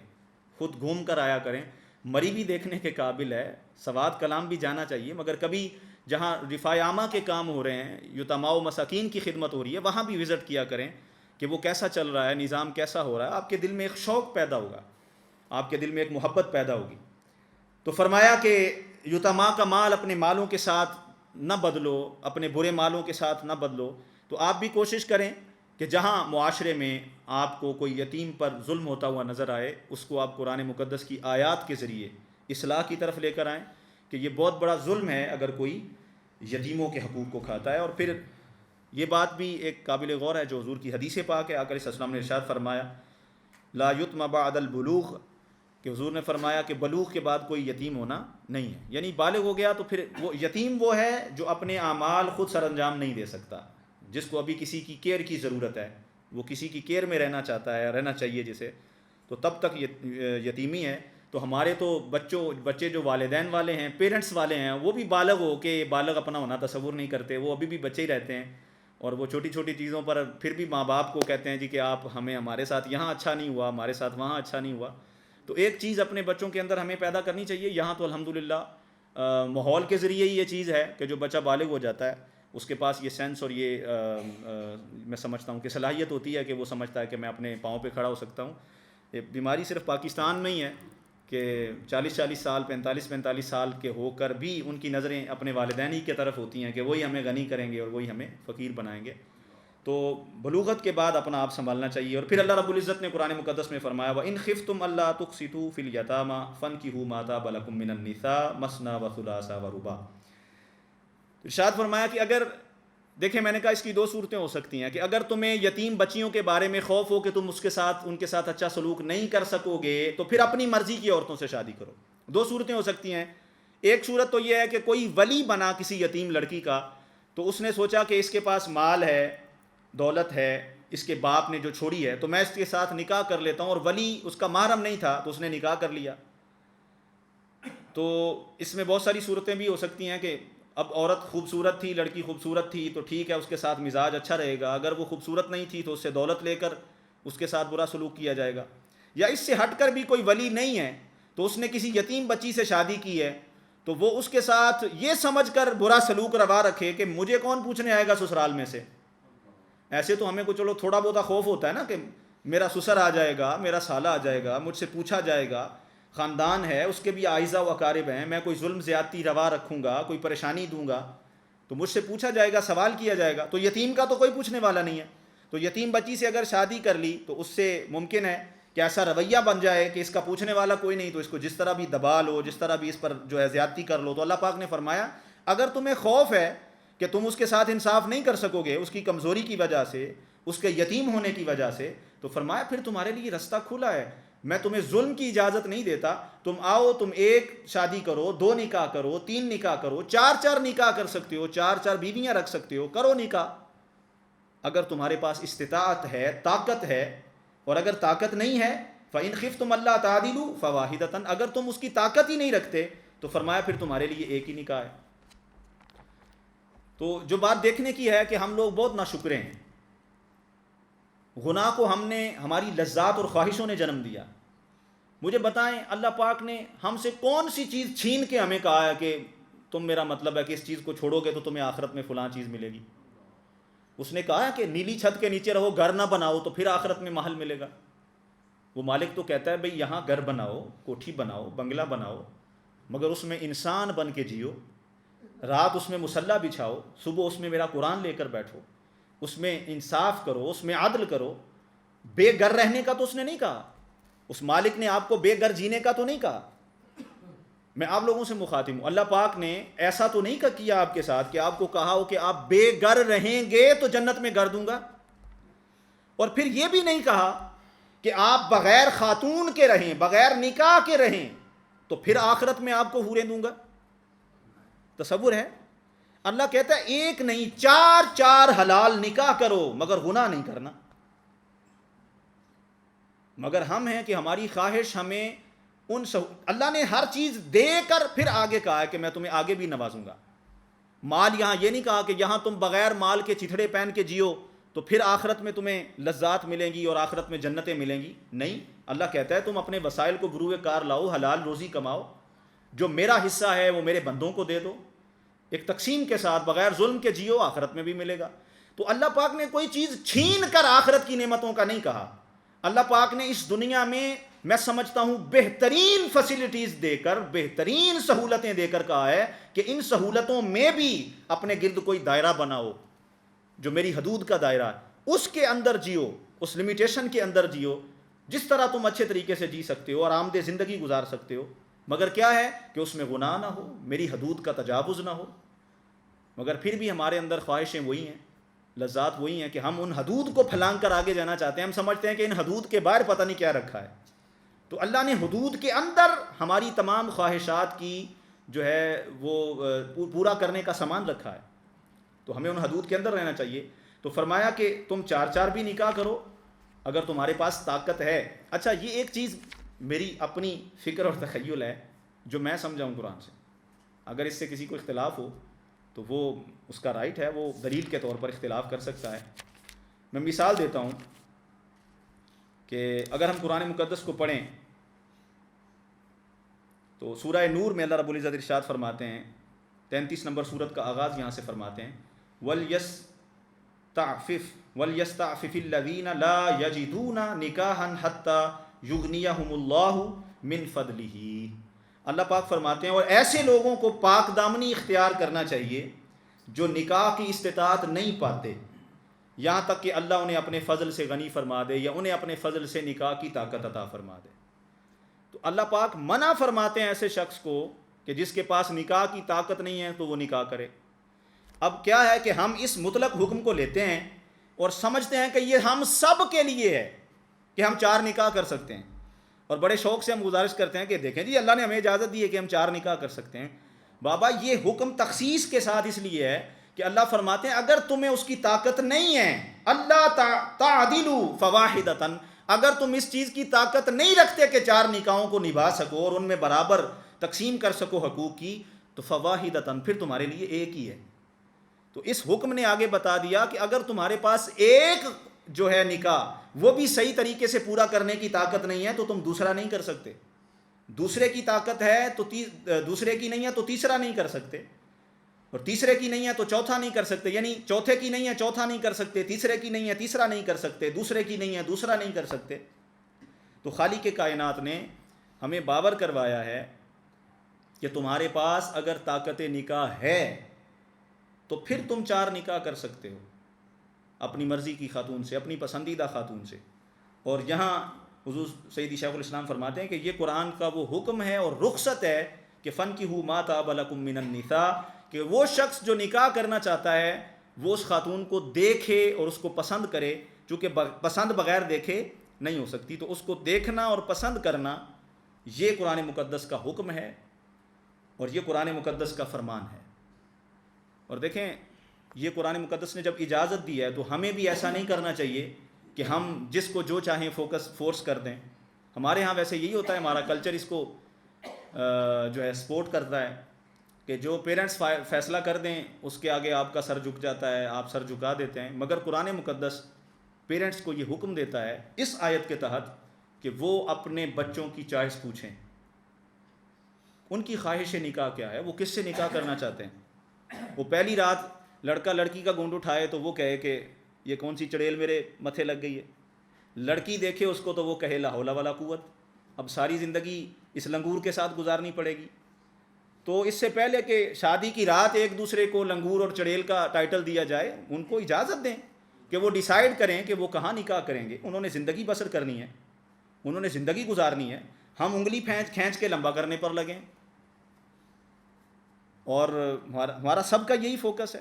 خود گھوم کر آیا کریں، مری بھی دیکھنے کے قابل ہے، سواد کلام بھی جانا چاہیے، مگر کبھی جہاں رفاع عامہ کے کام ہو رہے ہیں، یتما و مساکین کی خدمت ہو رہی ہے، وہاں بھی وزٹ کیا کریں کہ وہ کیسا چل رہا ہے، نظام کیسا ہو رہا ہے، آپ کے دل میں ایک شوق پیدا ہوگا، آپ کے دل میں ایک محبت پیدا ہوگی۔ تو فرمایا کہ یتما کا مال اپنے مالوں کے ساتھ نہ بدلو، اپنے برے مالوں کے ساتھ نہ بدلو۔ تو آپ بھی کوشش کریں کہ جہاں معاشرے میں آپ کو کوئی یتیم پر ظلم ہوتا ہوا نظر آئے، اس کو آپ قرآن مقدس کی آیات کے ذریعے اصلاح کی طرف لے کر آئیں کہ یہ بہت بڑا ظلم ہے اگر کوئی یتیموں کے حقوق کو کھاتا ہے۔ اور پھر یہ بات بھی ایک قابل غور ہے جو حضور کی حدیث پاک ہے، آقا علیہ السلام نے ارشاد فرمایا لا یتم بعد البلوغ، کہ حضور نے فرمایا کہ بلوغ کے بعد کوئی یتیم ہونا نہیں ہے، یعنی بالغ ہو گیا تو پھر وہ یتیم وہ ہے جو اپنے اعمال خود سر انجام نہیں دے سکتا، جس کو ابھی کسی کی کیئر کی ضرورت ہے، وہ کسی کی کیئر میں رہنا چاہتا ہے، رہنا چاہیے جسے، تو تب تک یتیمی ہے۔ تو ہمارے تو بچے جو والدین والے ہیں، پیرنٹس والے ہیں، وہ بھی بالغ ہو کے بالغ اپنا ہونا تصور نہیں کرتے، وہ ابھی بھی بچے ہی رہتے ہیں، اور وہ چھوٹی چھوٹی چیزوں پر پھر بھی ماں باپ کو کہتے ہیں جی کہ آپ ہمارے ساتھ یہاں اچھا نہیں ہوا، ہمارے ساتھ وہاں اچھا نہیں ہوا۔ تو ایک چیز اپنے بچوں کے اندر ہمیں پیدا کرنی چاہیے، یہاں تو الحمدللہ ماحول کے ذریعے ہی یہ چیز ہے کہ جو بچہ بالغ ہو جاتا ہے اس کے پاس یہ سینس اور یہ میں سمجھتا ہوں کہ صلاحیت ہوتی ہے کہ وہ سمجھتا ہے کہ میں اپنے پاؤں پہ کھڑا ہو سکتا ہوں۔ یہ بیماری صرف پاکستان میں ہی ہے کہ 40 سال 45 سال کے ہو کر بھی ان کی نظریں اپنے والدین ہی کی طرف ہوتی ہیں کہ وہی ہمیں غنی کریں گے اور وہی ہمیں فقیر بنائیں گے۔ تو بلوغت کے بعد اپنا آپ سنبھالنا چاہیے۔ اور پھر اللہ رب العزت نے قرآن مقدس میں فرمایا وَإِنْ خِفْتُمْ أَلَّا تُقْسِطُوا فِي الْيَتَامَىٰ فَانكِحُوا مَا طَابَ لَكُم مِّنَ النِّسَاءِ مَثْنَىٰ وَثُلَاثَ وَرُبَاعَ۔ ارشاد فرمایا کہ اگر دیکھیں، میں نے کہا اس کی دو صورتیں ہو سکتی ہیں کہ اگر تمہیں یتیم بچیوں کے بارے میں خوف ہو کہ تم ان کے ساتھ اچھا سلوک نہیں کر سکو گے تو پھر اپنی مرضی کی عورتوں سے شادی کرو۔ دو صورتیں ہو سکتی ہیں۔ ایک صورت تو یہ ہے کہ کوئی ولی بنا کسی یتیم لڑکی کا، تو اس نے سوچا کہ اس کے پاس مال ہے دولت ہے اس کے باپ نے جو چھوڑی ہے، تو میں اس کے ساتھ نکاح کر لیتا ہوں، اور ولی اس کا محرم نہیں تھا تو اس نے نکاح کر لیا۔ تو اس میں بہت ساری صورتیں بھی ہو سکتی ہیں کہ اب عورت خوبصورت تھی، لڑکی خوبصورت تھی تو ٹھیک ہے، اس کے ساتھ مزاج اچھا رہے گا، اگر وہ خوبصورت نہیں تھی تو اس سے دولت لے کر اس کے ساتھ برا سلوک کیا جائے گا۔ یا اس سے ہٹ کر بھی کوئی ولی نہیں ہے تو اس نے کسی یتیم بچی سے شادی کی ہے، تو وہ اس کے ساتھ یہ سمجھ کر برا سلوک روا رکھے کہ مجھے کون پوچھنے آئے گا سسرال میں سے۔ ایسے تو ہمیں کو چلو تھوڑا بہت خوف ہوتا ہے نا کہ میرا سسر آ جائے گا، میرا سالہ آ جائے گا، مجھ سے پوچھا جائے گا، خاندان ہے اس کے بھی اعزہ و اقارب ہیں، میں کوئی ظلم زیادتی روا رکھوں گا، کوئی پریشانی دوں گا تو مجھ سے پوچھا جائے گا، سوال کیا جائے گا۔ تو یتیم کا تو کوئی پوچھنے والا نہیں ہے، تو یتیم بچی سے اگر شادی کر لی تو اس سے ممکن ہے کہ ایسا رویہ بن جائے کہ اس کا پوچھنے والا کوئی نہیں، تو اس کو جس طرح بھی دبا لو، جس طرح بھی اس پر جو ہے زیادتی کر لو۔ تو اللہ پاک نے فرمایا اگر تمہیں خوف ہے کہ تم اس کے ساتھ انصاف نہیں کر سکو گے اس کی کمزوری کی وجہ سے، اس کے یتیم ہونے کی وجہ سے، تو فرمایا پھر تمہارے لیے رستہ کھلا ہے، میں تمہیں ظلم کی اجازت نہیں دیتا، تم آؤ، تم ایک شادی کرو، 2 نکاح کرو، 3 نکاح کرو، 4 نکاح کر سکتے ہو، 4 بیویاں رکھ سکتے ہو، کرو نکاح اگر تمہارے پاس استطاعت ہے، طاقت ہے۔ اور اگر طاقت نہیں ہے فَإِنْ خِفْتُمْ أَلَّا تَعْدِلُوا فَوَاحِدَةً، اگر تم اس کی طاقت ہی نہیں رکھتے تو فرمایا پھر تمہارے لیے ایک ہی نکاح ہے۔ تو جو بات دیکھنے کی ہے کہ ہم لوگ بہت ناشکرے ہیں، گناہ کو ہم نے ہماری لذات اور خواہشوں نے جنم دیا۔ مجھے بتائیں اللہ پاک نے ہم سے کون سی چیز چھین کے ہمیں کہا ہے کہ تم میرا مطلب ہے کہ اس چیز کو چھوڑو گے تو تمہیں آخرت میں فلاں چیز ملے گی؟ اس نے کہا ہے کہ نیلی چھت کے نیچے رہو، گھر نہ بناؤ تو پھر آخرت میں محل ملے گا۔ وہ مالک تو کہتا ہے بھئی یہاں گھر بناؤ، کوٹھی بناؤ، بنگلہ بناؤ، مگر اس میں انسان بن کے جیو، رات اس میں مصلی بچھاؤ، صبح اس میں میرا قرآن لے کر بیٹھو، اس میں انصاف کرو، اس میں عدل کرو۔ بے گھر رہنے کا تو اس نے نہیں کہا، اس مالک نے آپ کو بے گھر جینے کا تو نہیں کہا۔ میں آپ لوگوں سے مخاطب ہوں، اللہ پاک نے ایسا تو نہیں کیا آپ کے ساتھ کہ آپ کو کہا ہو کہ آپ بے گھر رہیں گے تو جنت میں گھر دوں گا، اور پھر یہ بھی نہیں کہا کہ آپ بغیر خاتون کے رہیں، بغیر نکاح کے رہیں تو پھر آخرت میں آپ کو حوریں دوں گا۔ تصور ہے؟ اللہ کہتا ہے ایک نہیں 4 حلال نکاح کرو مگر گناہ نہیں کرنا۔ مگر ہم ہیں کہ ہماری خواہش ہمیں اللہ نے ہر چیز دے کر پھر آگے کہا ہے کہ میں تمہیں آگے بھی نوازوں گا۔ مال یہاں یہ نہیں کہا کہ یہاں تم بغیر مال کے چتھڑے پہن کے جیو تو پھر آخرت میں تمہیں لذات ملیں گی اور آخرت میں جنتیں ملیں گی، نہیں۔ اللہ کہتا ہے تم اپنے وسائل کو بروئے کار لاؤ، حلال روزی کماؤ، جو میرا حصہ ہے وہ میرے بندوں کو دے دو، ایک تقسیم کے ساتھ بغیر ظلم کے جیو، آخرت میں بھی ملے گا۔ تو اللہ پاک نے کوئی چیز چھین کر آخرت کی نعمتوں کا نہیں کہا۔ اللہ پاک نے اس دنیا میں سمجھتا ہوں بہترین فیسلٹیز دے کر، بہترین سہولتیں دے کر کہا ہے کہ ان سہولتوں میں بھی اپنے گرد کوئی دائرہ بناؤ جو میری حدود کا دائرہ ہے، اس کے اندر جیو، اس لمیٹیشن کے اندر جیو، جس طرح تم اچھے طریقے سے جی سکتے ہو اور آرامدہ زندگی گزار سکتے ہو، مگر کیا ہے کہ اس میں گناہ نہ ہو، میری حدود کا تجاوز نہ ہو۔ مگر پھر بھی ہمارے اندر خواہشیں وہی ہیں، لذات وہی ہیں کہ ہم ان حدود کو پھلانگ کر آگے جانا چاہتے ہیں۔ ہم سمجھتے ہیں کہ ان حدود کے باہر پتہ نہیں کیا رکھا ہے۔ تو اللہ نے حدود کے اندر ہماری تمام خواہشات کی جو ہے وہ پورا کرنے کا سامان رکھا ہے، تو ہمیں ان حدود کے اندر رہنا چاہیے۔ تو فرمایا کہ تم 4 بھی نکاح کرو اگر تمہارے پاس طاقت ہے۔ اچھا، یہ ایک چیز میری اپنی فکر اور تخیل ہے جو میں سمجھاؤں قرآن سے، اگر اس سے کسی کو اختلاف ہو تو وہ اس کا رائٹ ہے، وہ دلیل کے طور پر اختلاف کر سکتا ہے۔ میں مثال دیتا ہوں کہ اگر ہم قرآن مقدس کو پڑھیں تو سورہ نور میں اللہ رب العزت ارشاد فرماتے ہیں، 33 نمبر سورت کا آغاز یہاں سے فرماتے ہیں، وَلْيَسْتَعْفِفِ الَّذِينَ لَا يَجِدُونَ نِكَاحًا حَتَّى يُغْنِيَهُمُ اللَّهُ مِنْ فَضْلِهِ۔ اللہ پاک فرماتے ہیں اور ایسے لوگوں کو پاک دامنی اختیار کرنا چاہیے جو نکاح کی استطاعت نہیں پاتے، یہاں تک کہ اللہ انہیں اپنے فضل سے غنی فرما دے یا انہیں اپنے فضل سے نکاح کی طاقت عطا فرما دے۔ تو اللہ پاک منع فرماتے ہیں ایسے شخص کو کہ جس کے پاس نکاح کی طاقت نہیں ہے تو وہ نکاح کرے۔ اب کیا ہے کہ ہم اس مطلق حکم کو لیتے ہیں اور سمجھتے ہیں کہ یہ ہم سب کے لیے ہے کہ ہم 4 نکاح کر سکتے ہیں، اور بڑے شوق سے ہم گزارش کرتے ہیں کہ دیکھیں جی اللہ نے ہمیں اجازت دی ہے کہ ہم 4 نکاح کر سکتے ہیں۔ بابا یہ حکم تخصیص کے ساتھ اس لیے ہے کہ کہ اللہ فرماتے ہیں اگر تمہیں اس کی طاقت نہیں ہے، اللہ تعدلوا فواحدۃ، اگر تم اس چیز کی طاقت نہیں رکھتے کہ 4 نکاحوں کو نبھا سکو اور ان میں برابر تقسیم کر سکو حقوق کی، تو فواحدۃ، پھر تمہارے لیے ایک ہی ہے۔ تو اس حکم نے آگے بتا دیا کہ اگر تمہارے پاس ایک جو ہے نکاح وہ بھی صحیح طریقے سے پورا کرنے کی طاقت نہیں ہے تو تم دوسرا نہیں کر سکتے، دوسرے کی طاقت ہے تو دوسرے کی نہیں ہے تو تیسرا نہیں کر سکتے، اور تیسرے کی نہیں ہے تو چوتھا نہیں کر سکتے، یعنی چوتھے کی نہیں ہے چوتھا نہیں کر سکتے، تیسرے کی نہیں ہے تیسرا نہیں کر سکتے، دوسرے کی نہیں ہے دوسرا نہیں کر سکتے۔ تو خالق کائنات نے ہمیں باور کروایا ہے کہ تمہارے پاس اگر طاقت نکاح ہے تو پھر تم 4 نکاح کر سکتے ہو اپنی مرضی کی خاتون سے، اپنی پسندیدہ خاتون سے۔ اور یہاں حضور سیدی شیخ الاسلام فرماتے ہیں کہ یہ قرآن کا وہ حکم ہے اور رخصت ہے کہ فَانْكِحُوا مَا طَابَ لَكُم مِّنَ النِّسَاءِ، کہ وہ شخص جو نکاح کرنا چاہتا ہے وہ اس خاتون کو دیکھے اور اس کو پسند کرے، چونکہ پسند بغیر دیکھے نہیں ہو سکتی، تو اس کو دیکھنا اور پسند کرنا یہ قرآن مقدس کا حکم ہے اور یہ قرآن مقدس کا فرمان ہے۔ اور دیکھیں یہ قرآن مقدس نے جب اجازت دی ہے تو ہمیں بھی ایسا نہیں کرنا چاہیے کہ ہم جس کو جو چاہیں فورس کر دیں۔ ہمارے ہاں ویسے یہی ہوتا ہے، ہمارا کلچر اس کو جو ہے سپورٹ کرتا ہے کہ جو پیرنٹس فیصلہ کر دیں اس کے آگے آپ کا سر جھک جاتا ہے، آپ سر جھکا دیتے ہیں۔ مگر قرآن مقدس پیرنٹس کو یہ حکم دیتا ہے اس آیت کے تحت کہ وہ اپنے بچوں کی چوائس پوچھیں، ان کی خواہش نکاح کیا ہے، وہ کس سے نکاح کرنا چاہتے ہیں۔ وہ پہلی رات لڑکا لڑکی کا گونڈ اٹھائے تو وہ کہے کہ یہ کون سی چڑیل میرے متھے لگ گئی ہے، لڑکی دیکھے اس کو تو وہ کہے لا حول ولا قوت، اب ساری زندگی اس لنگور کے ساتھ گزارنی پڑے گی۔ تو اس سے پہلے کہ شادی کی رات ایک دوسرے کو لنگور اور چڑیل کا ٹائٹل دیا جائے، ان کو اجازت دیں کہ وہ ڈیسائیڈ کریں کہ وہ کہاں نکاح کریں گے۔ انہوں نے زندگی بسر کرنی ہے، انہوں نے زندگی گزارنی ہے، ہم انگلی کھینچ کے لمبا کرنے پر لگیں۔ اور ہمارا سب کا یہی فوکس ہے۔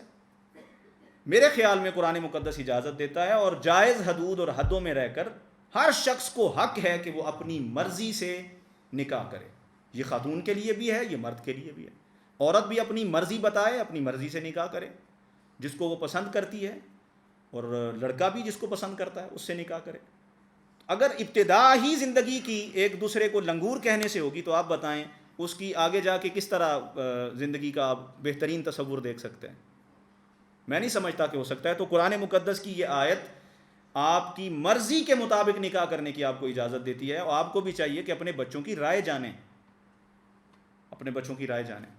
میرے خیال میں قرآن مقدس اجازت دیتا ہے اور جائز حدود اور حدوں میں رہ کر ہر شخص کو حق ہے کہ وہ اپنی مرضی سے نکاح کرے۔ یہ خاتون کے لیے بھی ہے، یہ مرد کے لیے بھی ہے۔ عورت بھی اپنی مرضی بتائے، اپنی مرضی سے نکاح کرے جس کو وہ پسند کرتی ہے، اور لڑکا بھی جس کو پسند کرتا ہے اس سے نکاح کرے۔ اگر ابتدا ہی زندگی کی ایک دوسرے کو لنگور کہنے سے ہوگی تو آپ بتائیں اس کی آگے جا کے کس طرح زندگی کا آپ بہترین تصور دیکھ سکتے ہیں؟ میں نہیں سمجھتا کہ ہو سکتا ہے۔ تو قرآن مقدس کی یہ آیت آپ کی مرضی کے مطابق نکاح کرنے کی آپ کو اجازت دیتی ہے، اور آپ کو بھی چاہیے کہ اپنے بچوں کی رائے جانیں، اپنے بچوں کی رائے جانیں۔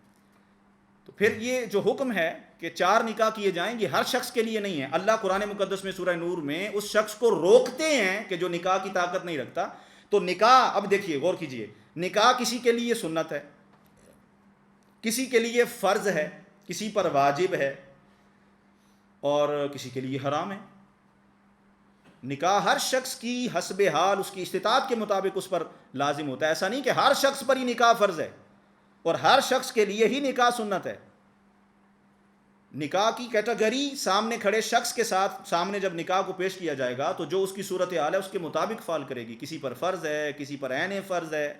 تو پھر یہ جو حکم ہے کہ 4 نکاح کیے جائیں گے ہر شخص کے لیے نہیں ہے۔ اللہ قرآن مقدس میں سورہ نور میں اس شخص کو روکتے ہیں کہ جو نکاح کی طاقت نہیں رکھتا۔ تو نکاح، اب دیکھیے غور کیجئے، نکاح کسی کے لیے سنت ہے، کسی کے لیے فرض ہے، کسی پر واجب ہے، اور کسی کے لیے حرام ہے۔ نکاح ہر شخص کی حسب حال، اس کی استطاعت کے مطابق اس پر لازم ہوتا ہے۔ ایسا نہیں کہ ہر شخص پر ہی نکاح فرض ہے اور ہر شخص کے لیے ہی نکاح سنت ہے۔ نکاح کی کیٹیگری سامنے کھڑے شخص کے ساتھ سامنے جب نکاح کو پیش کیا جائے گا تو جو اس کی صورت حال ہے اس کے مطابق فعل کرے گی۔ کسی پر فرض ہے، کسی پر عین فرض ہے،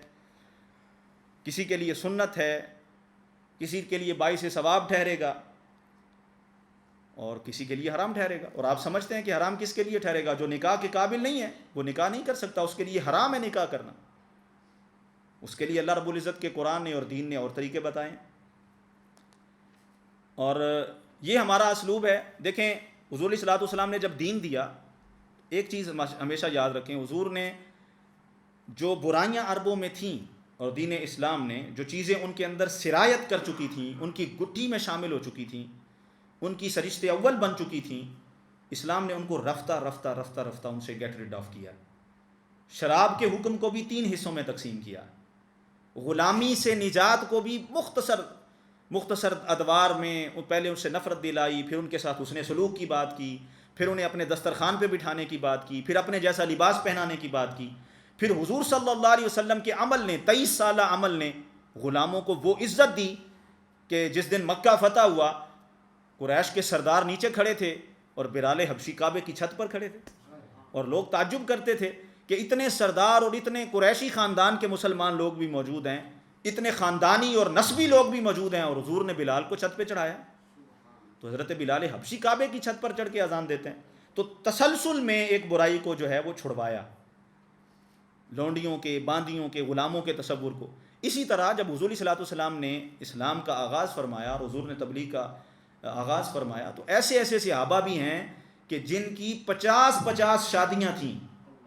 کسی کے لیے سنت ہے، کسی کے لیے باعث ثواب ٹھہرے گا، اور کسی کے لیے حرام ٹھہرے گا۔ اور آپ سمجھتے ہیں کہ حرام کس کے لیے ٹھہرے گا؟ جو نکاح کے قابل نہیں ہے وہ نکاح نہیں کر سکتا، اس کے لیے حرام ہے نکاح کرنا۔ اس کے لیے اللہ رب العزت کے قرآن نے اور دین نے اور طریقے بتائیں۔ اور یہ ہمارا اسلوب ہے۔ دیکھیں حضور علیہ الصلوۃ والسلام نے جب دین دیا، ایک چیز ہمیشہ یاد رکھیں، حضور نے جو برائیاں عربوں میں تھیں اور دین اسلام نے جو چیزیں ان کے اندر سرایت کر چکی تھیں، ان کی گٹھی میں شامل ہو چکی تھیں، ان کی سرشت اول بن چکی تھیں، اسلام نے ان کو رفتہ رفتہ ان سے گیٹ ریڈ آف کیا۔ شراب کے حکم کو بھی 3 حصوں میں تقسیم کیا، غلامی سے نجات کو بھی مختصر ادوار میں پہلے ان سے نفرت دلائی، پھر ان کے ساتھ حسن سلوک کی بات کی، پھر انہیں اپنے دسترخوان پہ بٹھانے کی بات کی، پھر اپنے جیسا لباس پہنانے کی بات کی۔ پھر حضور صلی اللہ علیہ وسلم کے عمل نے، 23 سالہ عمل نے غلاموں کو وہ عزت دی کہ جس دن مکہ فتح ہوا قریش کے سردار نیچے کھڑے تھے اور بلال حبشی کعبے کی چھت پر کھڑے تھے، اور لوگ تعجب کرتے تھے کہ اتنے سردار اور اتنے قریشی خاندان کے مسلمان لوگ بھی موجود ہیں، اتنے خاندانی اور نسبی لوگ بھی موجود ہیں، اور حضور نے بلال کو چھت پہ چڑھایا۔ تو حضرت بلال حبشی کعبے کی چھت پر چڑھ کے اذان دیتے ہیں. تو تسلسل میں ایک برائی کو جو ہے وہ چھڑوایا، لونڈیوں کے، باندیوں کے، غلاموں کے تصور کو. اسی طرح جب حضور صلی اللہ علیہ وسلم نے اسلام کا آغاز فرمایا اور حضور نے تبلیغ کا آغاز فرمایا، تو ایسے ایسے صحابہ بھی ہیں کہ جن کی 50 شادیاں تھیں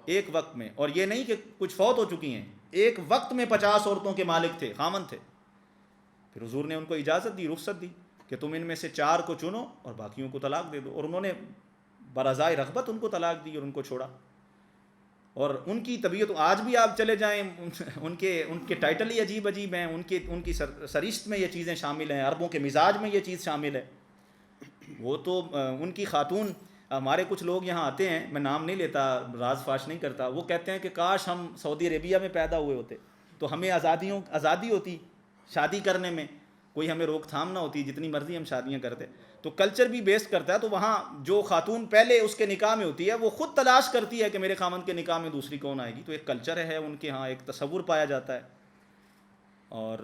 ایک وقت میں، اور یہ نہیں کہ کچھ فوت ہو چکی ہیں، ایک وقت میں 50 عورتوں کے مالک تھے، خامن تھے. پھر حضور نے ان کو اجازت دی، رخصت دی کہ تم ان میں سے 4 کو چنو اور باقیوں کو طلاق دے دو. اور انہوں نے برضائے رغبت ان کو طلاق دی اور ان کو چھوڑا. اور ان کی طبیعت آج بھی آپ چلے جائیں، ان کے ٹائٹل ہی عجیب عجیب ہیں، ان کی سرشت میں یہ چیزیں شامل ہیں، عربوں کے مزاج میں یہ چیز شامل ہے. وہ تو ان کی خاتون، ہمارے کچھ لوگ یہاں آتے ہیں، میں نام نہیں لیتا، راز فاش نہیں کرتا، وہ کہتے ہیں کہ کاش ہم سعودی عربیہ میں پیدا ہوئے ہوتے تو ہمیں آزادی ہوتی شادی کرنے میں، کوئی ہمیں روک تھام نہ ہوتی، جتنی مرضی ہم شادیاں کرتے. تو کلچر بھی بیس کرتا ہے. تو وہاں جو خاتون پہلے اس کے نکاح میں ہوتی ہے وہ خود تلاش کرتی ہے کہ میرے خامند کے نکاح میں دوسری کون آئے گی. تو ایک کلچر ہے ان کے ہاں، ایک تصور پایا جاتا ہے. اور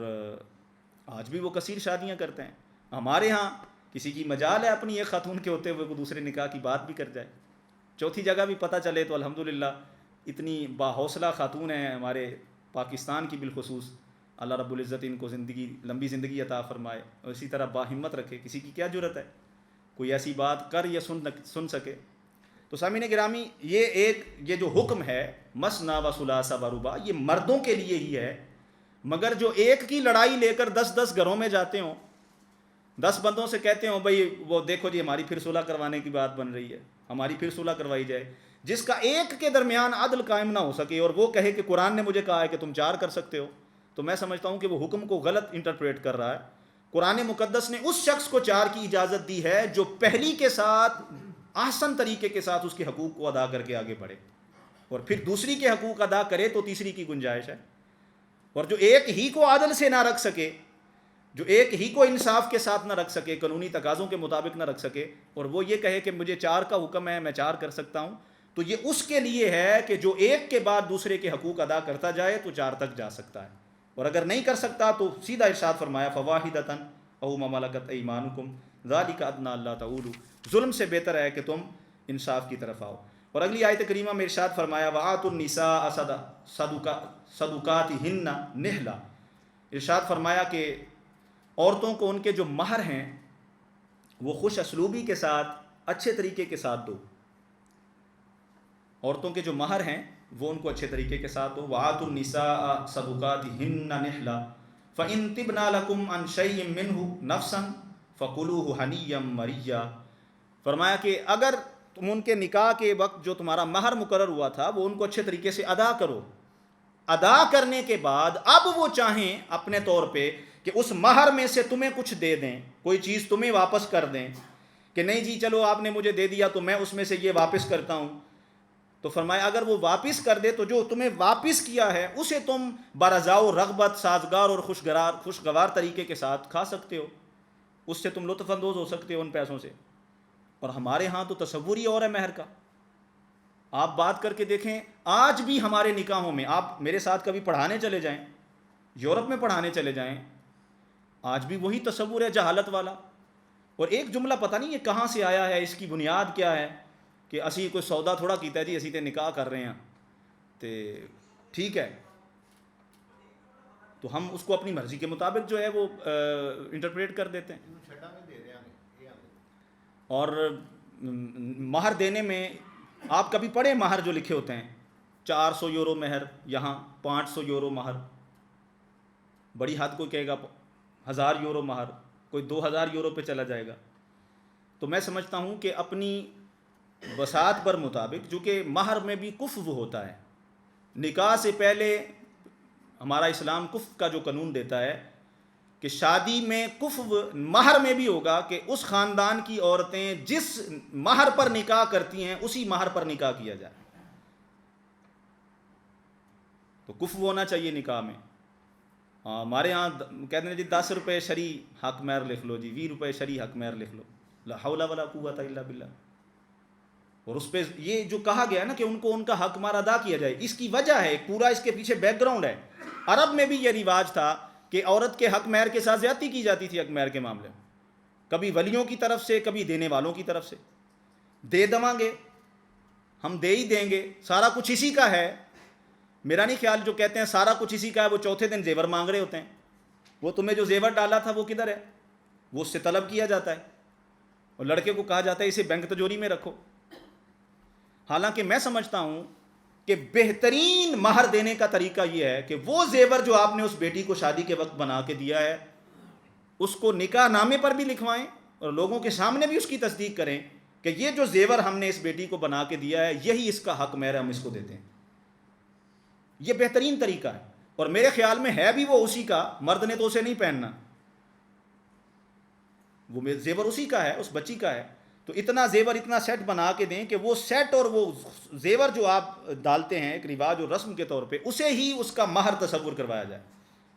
آج بھی وہ کثیر شادیاں کرتے ہیں. ہمارے ہاں کسی کی مجال ہے اپنی ایک خاتون کے ہوتے ہوئے وہ دوسرے نکاح کی بات بھی کر جائے. چوتھی جگہ بھی پتہ چلے تو الحمدللہ اتنی باحوصلہ خاتون ہیں ہمارے پاکستان کی بالخصوص. اللہ رب العزت ان کو لمبی زندگی عطا فرمائے اور اسی طرح باہمت رکھے. کسی کی کیا جرت ہے کوئی ایسی بات کر یا سن سکے. تو سامعین گرامی، یہ جو حکم ہے مثنی و ثلاث و رباع، یہ مردوں کے لیے ہی ہے. مگر جو ایک کی لڑائی لے کر 10 گھروں میں جاتے ہوں، 10 بندوں سے کہتے ہوں بھائی وہ دیکھو جی ہماری پھر صلح کروانے کی بات بن رہی ہے، ہماری پھر صلح کروائی جائے، جس کا ایک کے درمیان عدل قائم نہ ہو سکے اور وہ کہے کہ قرآن نے مجھے کہا ہے کہ تم 4 کر سکتے ہو، تو میں سمجھتا ہوں کہ وہ حکم کو غلط انٹرپریٹ کر رہا ہے. قرآن مقدس نے اس شخص کو 4 کی اجازت دی ہے جو پہلی کے ساتھ احسن طریقے کے ساتھ اس کے حقوق کو ادا کر کے آگے بڑھے، اور پھر دوسری کے حقوق ادا کرے تو تیسری کی گنجائش ہے. اور جو ایک ہی کو عدل سے نہ رکھ سکے، جو ایک ہی کو انصاف کے ساتھ نہ رکھ سکے، قانونی تقاضوں کے مطابق نہ رکھ سکے، اور وہ یہ کہے کہ مجھے 4 کا حکم ہے میں 4 کر سکتا ہوں، تو یہ اس کے لیے ہے کہ جو ایک کے بعد دوسرے کے حقوق ادا کرتا جائے تو 4 تک جا سکتا ہے. اور اگر نہیں کر سکتا تو سیدھا ارشاد فرمایا فواحدۃ او ما ملکت ایمانکم ذالک ادنی الا تعولوا، ظلم سے بہتر ہے کہ تم انصاف کی طرف آؤ. اور اگلی آیت کریمہ میں ارشاد فرمایا وآتوا النساء صدقاتہن نحلا، ارشاد فرمایا کہ عورتوں کو ان کے جو مہر ہیں وہ خوش اسلوبی کے ساتھ اچھے طریقے کے ساتھ دو. عورتوں کے جو مہر ہیں وہ ان کو اچھے طریقے کے ساتھ دو. وآتوا النساء صدقاتہن نحلا فإن طبن لكم عن شيء منه نفسا فكلوه هنيئا مريئا، فرمایا کہ اگر تم ان کے نکاح کے وقت جو تمہارا مہر مقرر ہوا تھا وہ ان کو اچھے طریقے سے ادا کرو، ادا کرنے کے بعد اب وہ چاہیں اپنے طور پہ کہ اس مہر میں سے تمہیں کچھ دے دیں، کوئی چیز تمہیں واپس کر دیں، کہ نہیں جی چلو آپ نے مجھے دے دیا تو میں اس میں سے یہ واپس کرتا ہوں، تو فرمایا اگر وہ واپس کر دے تو جو تمہیں واپس کیا ہے اسے تم برضا و رغبت، سازگار اور خوشگوار طریقے کے ساتھ کھا سکتے ہو، اس سے تم لطف اندوز ہو سکتے ہو ان پیسوں سے. اور ہمارے ہاں تو تصور ہی اور ہے مہر کا. آپ بات کر کے دیکھیں آج بھی ہمارے نکاحوں میں، آپ میرے ساتھ کبھی پڑھانے چلے جائیں، یورپ میں پڑھانے چلے جائیں، آج بھی وہی تصور ہے جہالت والا. اور ایک جملہ پتہ نہیں یہ کہاں سے آیا ہے، اس کی بنیاد کیا ہے، کہ اسی کوئی سودا تھوڑا کیتا ہے جی اسی تے نکاح کر رہے ہیں تے ٹھیک ہے، تو ہم اس کو اپنی مرضی کے مطابق جو ہے وہ انٹرپریٹ کر دیتے ہیں. اور مہر دینے میں آپ کبھی پڑھیں مہر جو لکھے ہوتے ہیں 400 یورو مہر، یہاں 500 یورو مہر، بڑی حد کوئی کہے گا 1000 یورو مہر، کوئی 2000 یورو پہ چلا جائے گا. تو میں سمجھتا ہوں کہ اپنی وسعت پر مطابق، جو کہ مہر میں بھی کفو ہوتا ہے، نکاح سے پہلے ہمارا اسلام کفو کا جو قانون دیتا ہے کہ شادی میں کفو مہر میں بھی ہوگا کہ اس خاندان کی عورتیں جس مہر پر نکاح کرتی ہیں اسی مہر پر نکاح کیا جائے. تو کفو ہونا چاہیے نکاح میں. ہمارے ہاں کہتے ہیں جی 10 روپے شرعی حق مہر لکھ لو جی، 20 روپے شرعی حق مہر لکھ لو، لا حول ولا قوت الا باللہ. اور اس پہ یہ جو کہا گیا نا کہ ان کو ان کا حق مہر ادا کیا جائے، اس کی وجہ ہے، پورا اس کے پیچھے بیک گراؤنڈ ہے. عرب میں بھی یہ رواج تھا کہ عورت کے حق مہر کے ساتھ زیادتی کی جاتی تھی حق مہر کے معاملے میں. کبھی ولیوں کی طرف سے, کبھی دینے والوں کی طرف سے. دے دیں گے, ہم دے ہی دیں گے, سارا کچھ اسی کا ہے. میرا نہیں خیال جو کہتے ہیں سارا کچھ اسی کا ہے وہ چوتھے دن زیور مانگ رہے ہوتے ہیں. وہ تمہیں جو زیور ڈالا تھا وہ کدھر ہے؟ وہ اس سے طلب کیا جاتا ہے, اور لڑکے کو کہا جاتا ہے اسے بینک تجوری میں رکھو. حالانکہ میں سمجھتا ہوں کہ بہترین مہر دینے کا طریقہ یہ ہے کہ وہ زیور جو آپ نے اس بیٹی کو شادی کے وقت بنا کے دیا ہے اس کو نکاح نامے پر بھی لکھوائیں اور لوگوں کے سامنے بھی اس کی تصدیق کریں کہ یہ جو زیور ہم نے اس بیٹی کو بنا کے دیا ہے یہی اس کا حق مہر ہم اس کو دیتے ہیں. یہ بہترین طریقہ ہے, اور میرے خیال میں ہے بھی وہ اسی کا. مرد نے تو اسے نہیں پہننا, وہ زیور اسی کا ہے, اس بچی کا ہے. تو اتنا زیور, اتنا سیٹ بنا کے دیں کہ وہ سیٹ اور وہ زیور جو آپ ڈالتے ہیں ایک رواج اور رسم کے طور پہ, اسے ہی اس کا مہر تصور کروایا جائے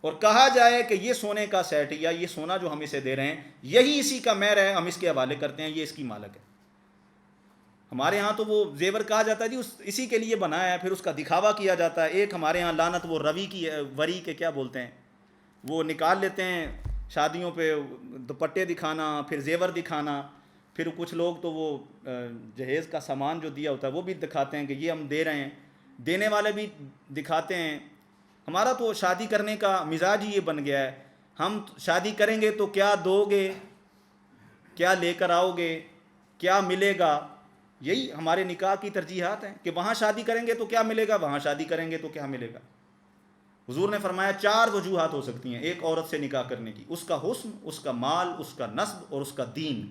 اور کہا جائے کہ یہ سونے کا سیٹ یا یہ سونا جو ہم اسے دے رہے ہیں یہی اسی کا مہر ہے, ہم اس کے حوالے کرتے ہیں, یہ اس کی مالک ہے. ہمارے ہاں تو وہ زیور کہا جاتا ہے جی اسی کے لیے بنایا ہے, پھر اس کا دکھاوا کیا جاتا ہے. ایک ہمارے ہاں لعنت وہ روی کی, وری کے کیا بولتے ہیں, وہ نکال لیتے ہیں شادیوں پہ دوپٹے دکھانا, پھر زیور دکھانا, پھر کچھ لوگ تو وہ جہیز کا سامان جو دیا ہوتا ہے وہ بھی دکھاتے ہیں کہ یہ ہم دے رہے ہیں, دینے والے بھی دکھاتے ہیں. ہمارا تو شادی کرنے کا مزاج ہی یہ بن گیا ہے, ہم شادی کریں گے تو کیا دو گے, کیا لے کر آؤ گے, کیا ملے گا, یہی ہمارے نکاح کی ترجیحات ہیں کہ وہاں شادی کریں گے تو کیا ملے گا, وہاں شادی کریں گے تو کیا ملے گا. حضور نے فرمایا 4 وجوہات ہو سکتی ہیں ایک عورت سے نکاح کرنے کی, اس کا حسن, اس کا مال, اس کا نسب اور اس کا دین.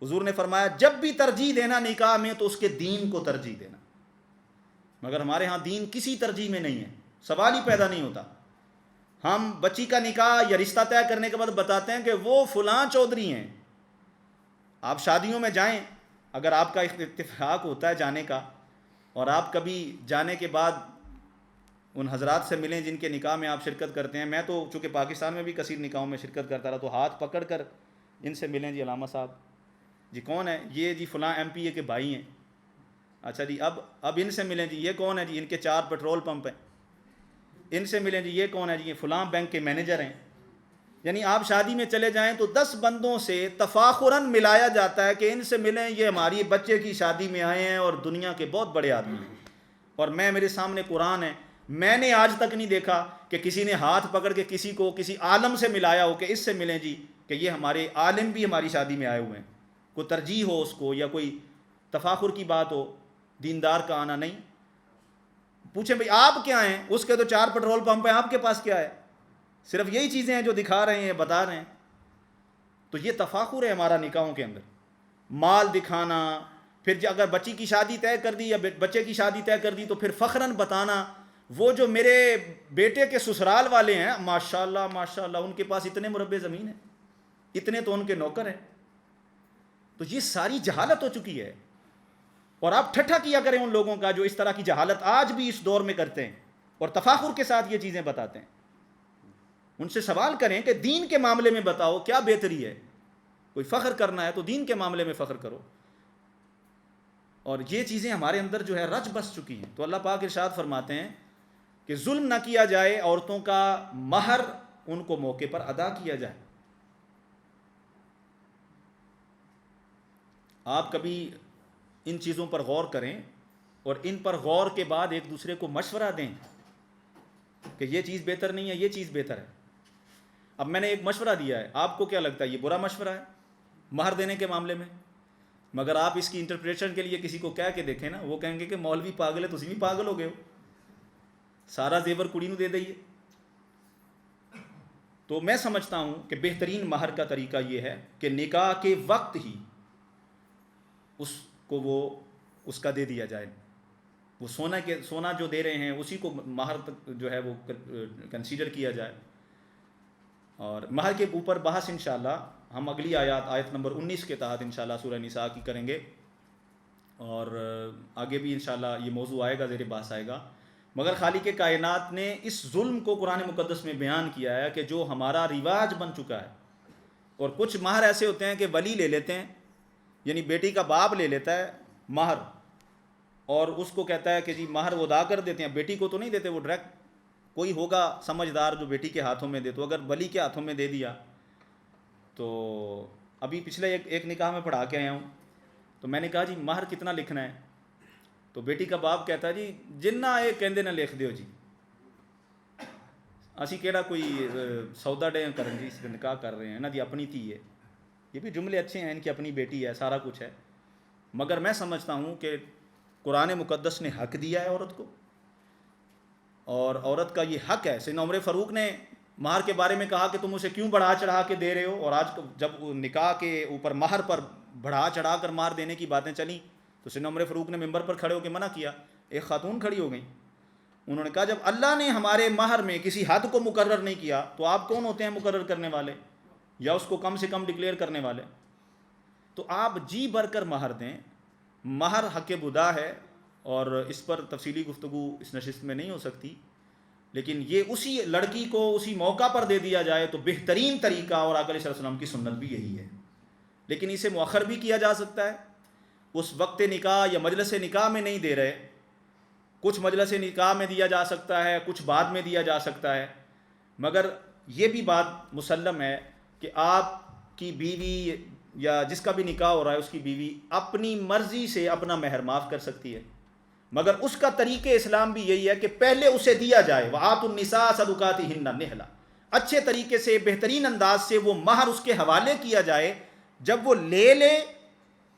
حضور نے فرمایا جب بھی ترجیح دینا نکاح میں تو اس کے دین کو ترجیح دینا. مگر ہمارے ہاں دین کسی ترجیح میں نہیں ہے, سوال ہی پیدا نہیں ہوتا. ہم بچی کا نکاح یا رشتہ طے کرنے کے بعد بتاتے ہیں کہ وہ فلاں چودھری ہیں. آپ شادیوں میں جائیں, اگر آپ کا اتفاق ہوتا ہے جانے کا اور آپ کبھی جانے کے بعد ان حضرات سے ملیں جن کے نکاح میں آپ شرکت کرتے ہیں. میں تو چونکہ پاکستان میں بھی کثیر نکاحوں میں شرکت کرتا رہا تو ہاتھ پکڑ کر ان سے ملیں, جی علامہ صاحب جی کون ہے, یہ جی فلاں ایم پی اے کے بھائی ہیں. اچھا جی اب ان سے ملیں, جی یہ کون ہے, جی ان کے 4 پیٹرول پمپ ہیں. ان سے ملیں, جی یہ کون ہے, جی یہ فلاں بینک کے مینیجر ہیں. یعنی آپ شادی میں چلے جائیں تو 10 بندوں سے تفاخراً ملایا جاتا ہے کہ ان سے ملیں, یہ ہماری بچے کی شادی میں آئے ہیں اور دنیا کے بہت بڑے آدمی ہیں. اور میرے سامنے قرآن ہے, میں نے آج تک نہیں دیکھا کہ کسی نے ہاتھ پکڑ کے کسی کو کسی عالم سے ملایا ہو کہ اس سے ملیں جی کہ یہ ہمارے عالم بھی ہماری شادی میں آئے ہوئے ہیں. کوئی ترجیح ہو اس کو یا کوئی تفاخر کی بات ہو, دیندار کا آنا نہیں. پوچھیں بھئی آپ کیا ہیں, اس کے تو 4 پیٹرول پمپ ہیں, آپ کے پاس کیا ہے؟ صرف یہی چیزیں ہیں جو دکھا رہے ہیں, بتا رہے ہیں. تو یہ تفاخر ہے ہمارا نکاحوں کے اندر, مال دکھانا. پھر اگر بچی کی شادی طے کر دی یا بچے کی شادی طے کر دی تو پھر فخراً بتانا وہ جو میرے بیٹے کے سسرال والے ہیں ماشاءاللہ ماشاءاللہ ان کے پاس اتنے مربع زمین ہیں, اتنے تو ان کے نوکر ہیں. تو یہ ساری جہالت ہو چکی ہے, اور آپ ٹھٹھا کیا کریں ان لوگوں کا جو اس طرح کی جہالت آج بھی اس دور میں کرتے ہیں اور تفاخر کے ساتھ یہ چیزیں بتاتے ہیں. ان سے سوال کریں کہ دین کے معاملے میں بتاؤ کیا بہتری ہے, کوئی فخر کرنا ہے تو دین کے معاملے میں فخر کرو. اور یہ چیزیں ہمارے اندر جو ہے رچ بس چکی ہیں. تو اللہ پاک ارشاد فرماتے ہیں کہ ظلم نہ کیا جائے, عورتوں کا مہر ان کو موقع پر ادا کیا جائے. آپ کبھی ان چیزوں پر غور کریں اور ان پر غور کے بعد ایک دوسرے کو مشورہ دیں کہ یہ چیز بہتر نہیں ہے, یہ چیز بہتر ہے. اب میں نے ایک مشورہ دیا ہے, آپ کو کیا لگتا ہے یہ برا مشورہ ہے مہر دینے کے معاملے میں؟ مگر آپ اس کی انٹرپریشن کے لیے کسی کو کہہ کے دیکھیں نا, وہ کہیں گے کہ مولوی پاگل ہے, تسی بھی پاگل ہو گئے ہو, سارا زیور کڑی نو دے دئیے. تو میں سمجھتا ہوں کہ بہترین مہر کا طریقہ یہ ہے کہ نکاح کے وقت ہی اس کو وہ اس کا دے دیا جائے. وہ سونا جو دے رہے ہیں اسی کو مہر جو ہے وہ کنسیڈر کیا جائے. اور مہر کے اوپر بحث انشاءاللہ ہم اگلی آیت نمبر 19 کے تحت انشاءاللہ سورہ نساء کی کریں گے, اور آگے بھی انشاءاللہ یہ موضوع آئے گا, زیر بحث آئے گا. مگر خالق کائنات نے اس ظلم کو قرآن مقدس میں بیان کیا ہے کہ جو ہمارا رواج بن چکا ہے. اور کچھ مہر ایسے ہوتے ہیں کہ ولی لے لیتے ہیں, یعنی بیٹی کا باپ لے لیتا ہے مہر اور اس کو کہتا ہے کہ جی مہر وہ ادا کر دیتے ہیں. بیٹی کو تو نہیں دیتے, وہ ڈائریکٹ کوئی ہوگا سمجھدار جو بیٹی کے ہاتھوں میں دے, تو اگر ولی کے ہاتھوں میں دے دیا تو ابھی پچھلے ایک نکاح میں پڑھا کے آیا ہوں، تو میں نے کہا جی مہر کتنا لکھنا ہے؟ تو بیٹی کا باپ کہتا ہے جی جننا ایک کہندے نہ لکھ دیو جی، اسی کیڑا کوئی سودا ڈے کرن جی، اس نکاح کر رہے ہیں نا جی، اپنی تھی ہے. یہ بھی جملے اچھے ہیں، ان کی اپنی بیٹی ہے، سارا کچھ ہے، مگر میں سمجھتا ہوں کہ قرآن مقدس نے حق دیا ہے عورت کو، اور عورت کا یہ حق ہے. سیدنا عمر فاروق نے مہر کے بارے میں کہا کہ تم اسے کیوں بڑھا چڑھا کے دے رہے ہو، اور آج جب نکاح کے اوپر مہر پر بڑھا چڑھا کر مہر دینے کی باتیں چلیں تو سیدنا عمر فاروق نے ممبر پر کھڑے ہو کے منع کیا. ایک خاتون کھڑی ہو گئیں، انہوں نے کہا جب اللہ نے ہمارے مہر میں کسی حد کو مقرر نہیں کیا تو آپ کون ہوتے ہیں مقرر کرنے والے یا اس کو کم سے کم ڈکلیئر کرنے والے؟ تو آپ جی بھر کر مہر دیں. مہر حق بدا ہے، اور اس پر تفصیلی گفتگو اس نشست میں نہیں ہو سکتی، لیکن یہ اسی لڑکی کو اسی موقع پر دے دیا جائے تو بہترین طریقہ، اور آقا علیہ السلام کی سنت بھی یہی ہے. لیکن اسے مؤخر بھی کیا جا سکتا ہے، اس وقت نکاح یا مجلس نکاح میں نہیں دے رہے، کچھ مجلس نکاح میں دیا جا سکتا ہے، کچھ بعد میں دیا جا سکتا ہے. مگر یہ بھی بات مسلم ہے کہ آپ کی بیوی یا جس کا بھی نکاح ہو رہا ہے اس کی بیوی اپنی مرضی سے اپنا مہر معاف کر سکتی ہے، مگر اس کا طریقہ اسلام بھی یہی ہے کہ پہلے اسے دیا جائے. وَآتُوا النِّسَاءَ صَدُقَاتِهِنَّ نِحْلًا، اچھے طریقے سے بہترین انداز سے وہ مہر اس کے حوالے کیا جائے. جب وہ لے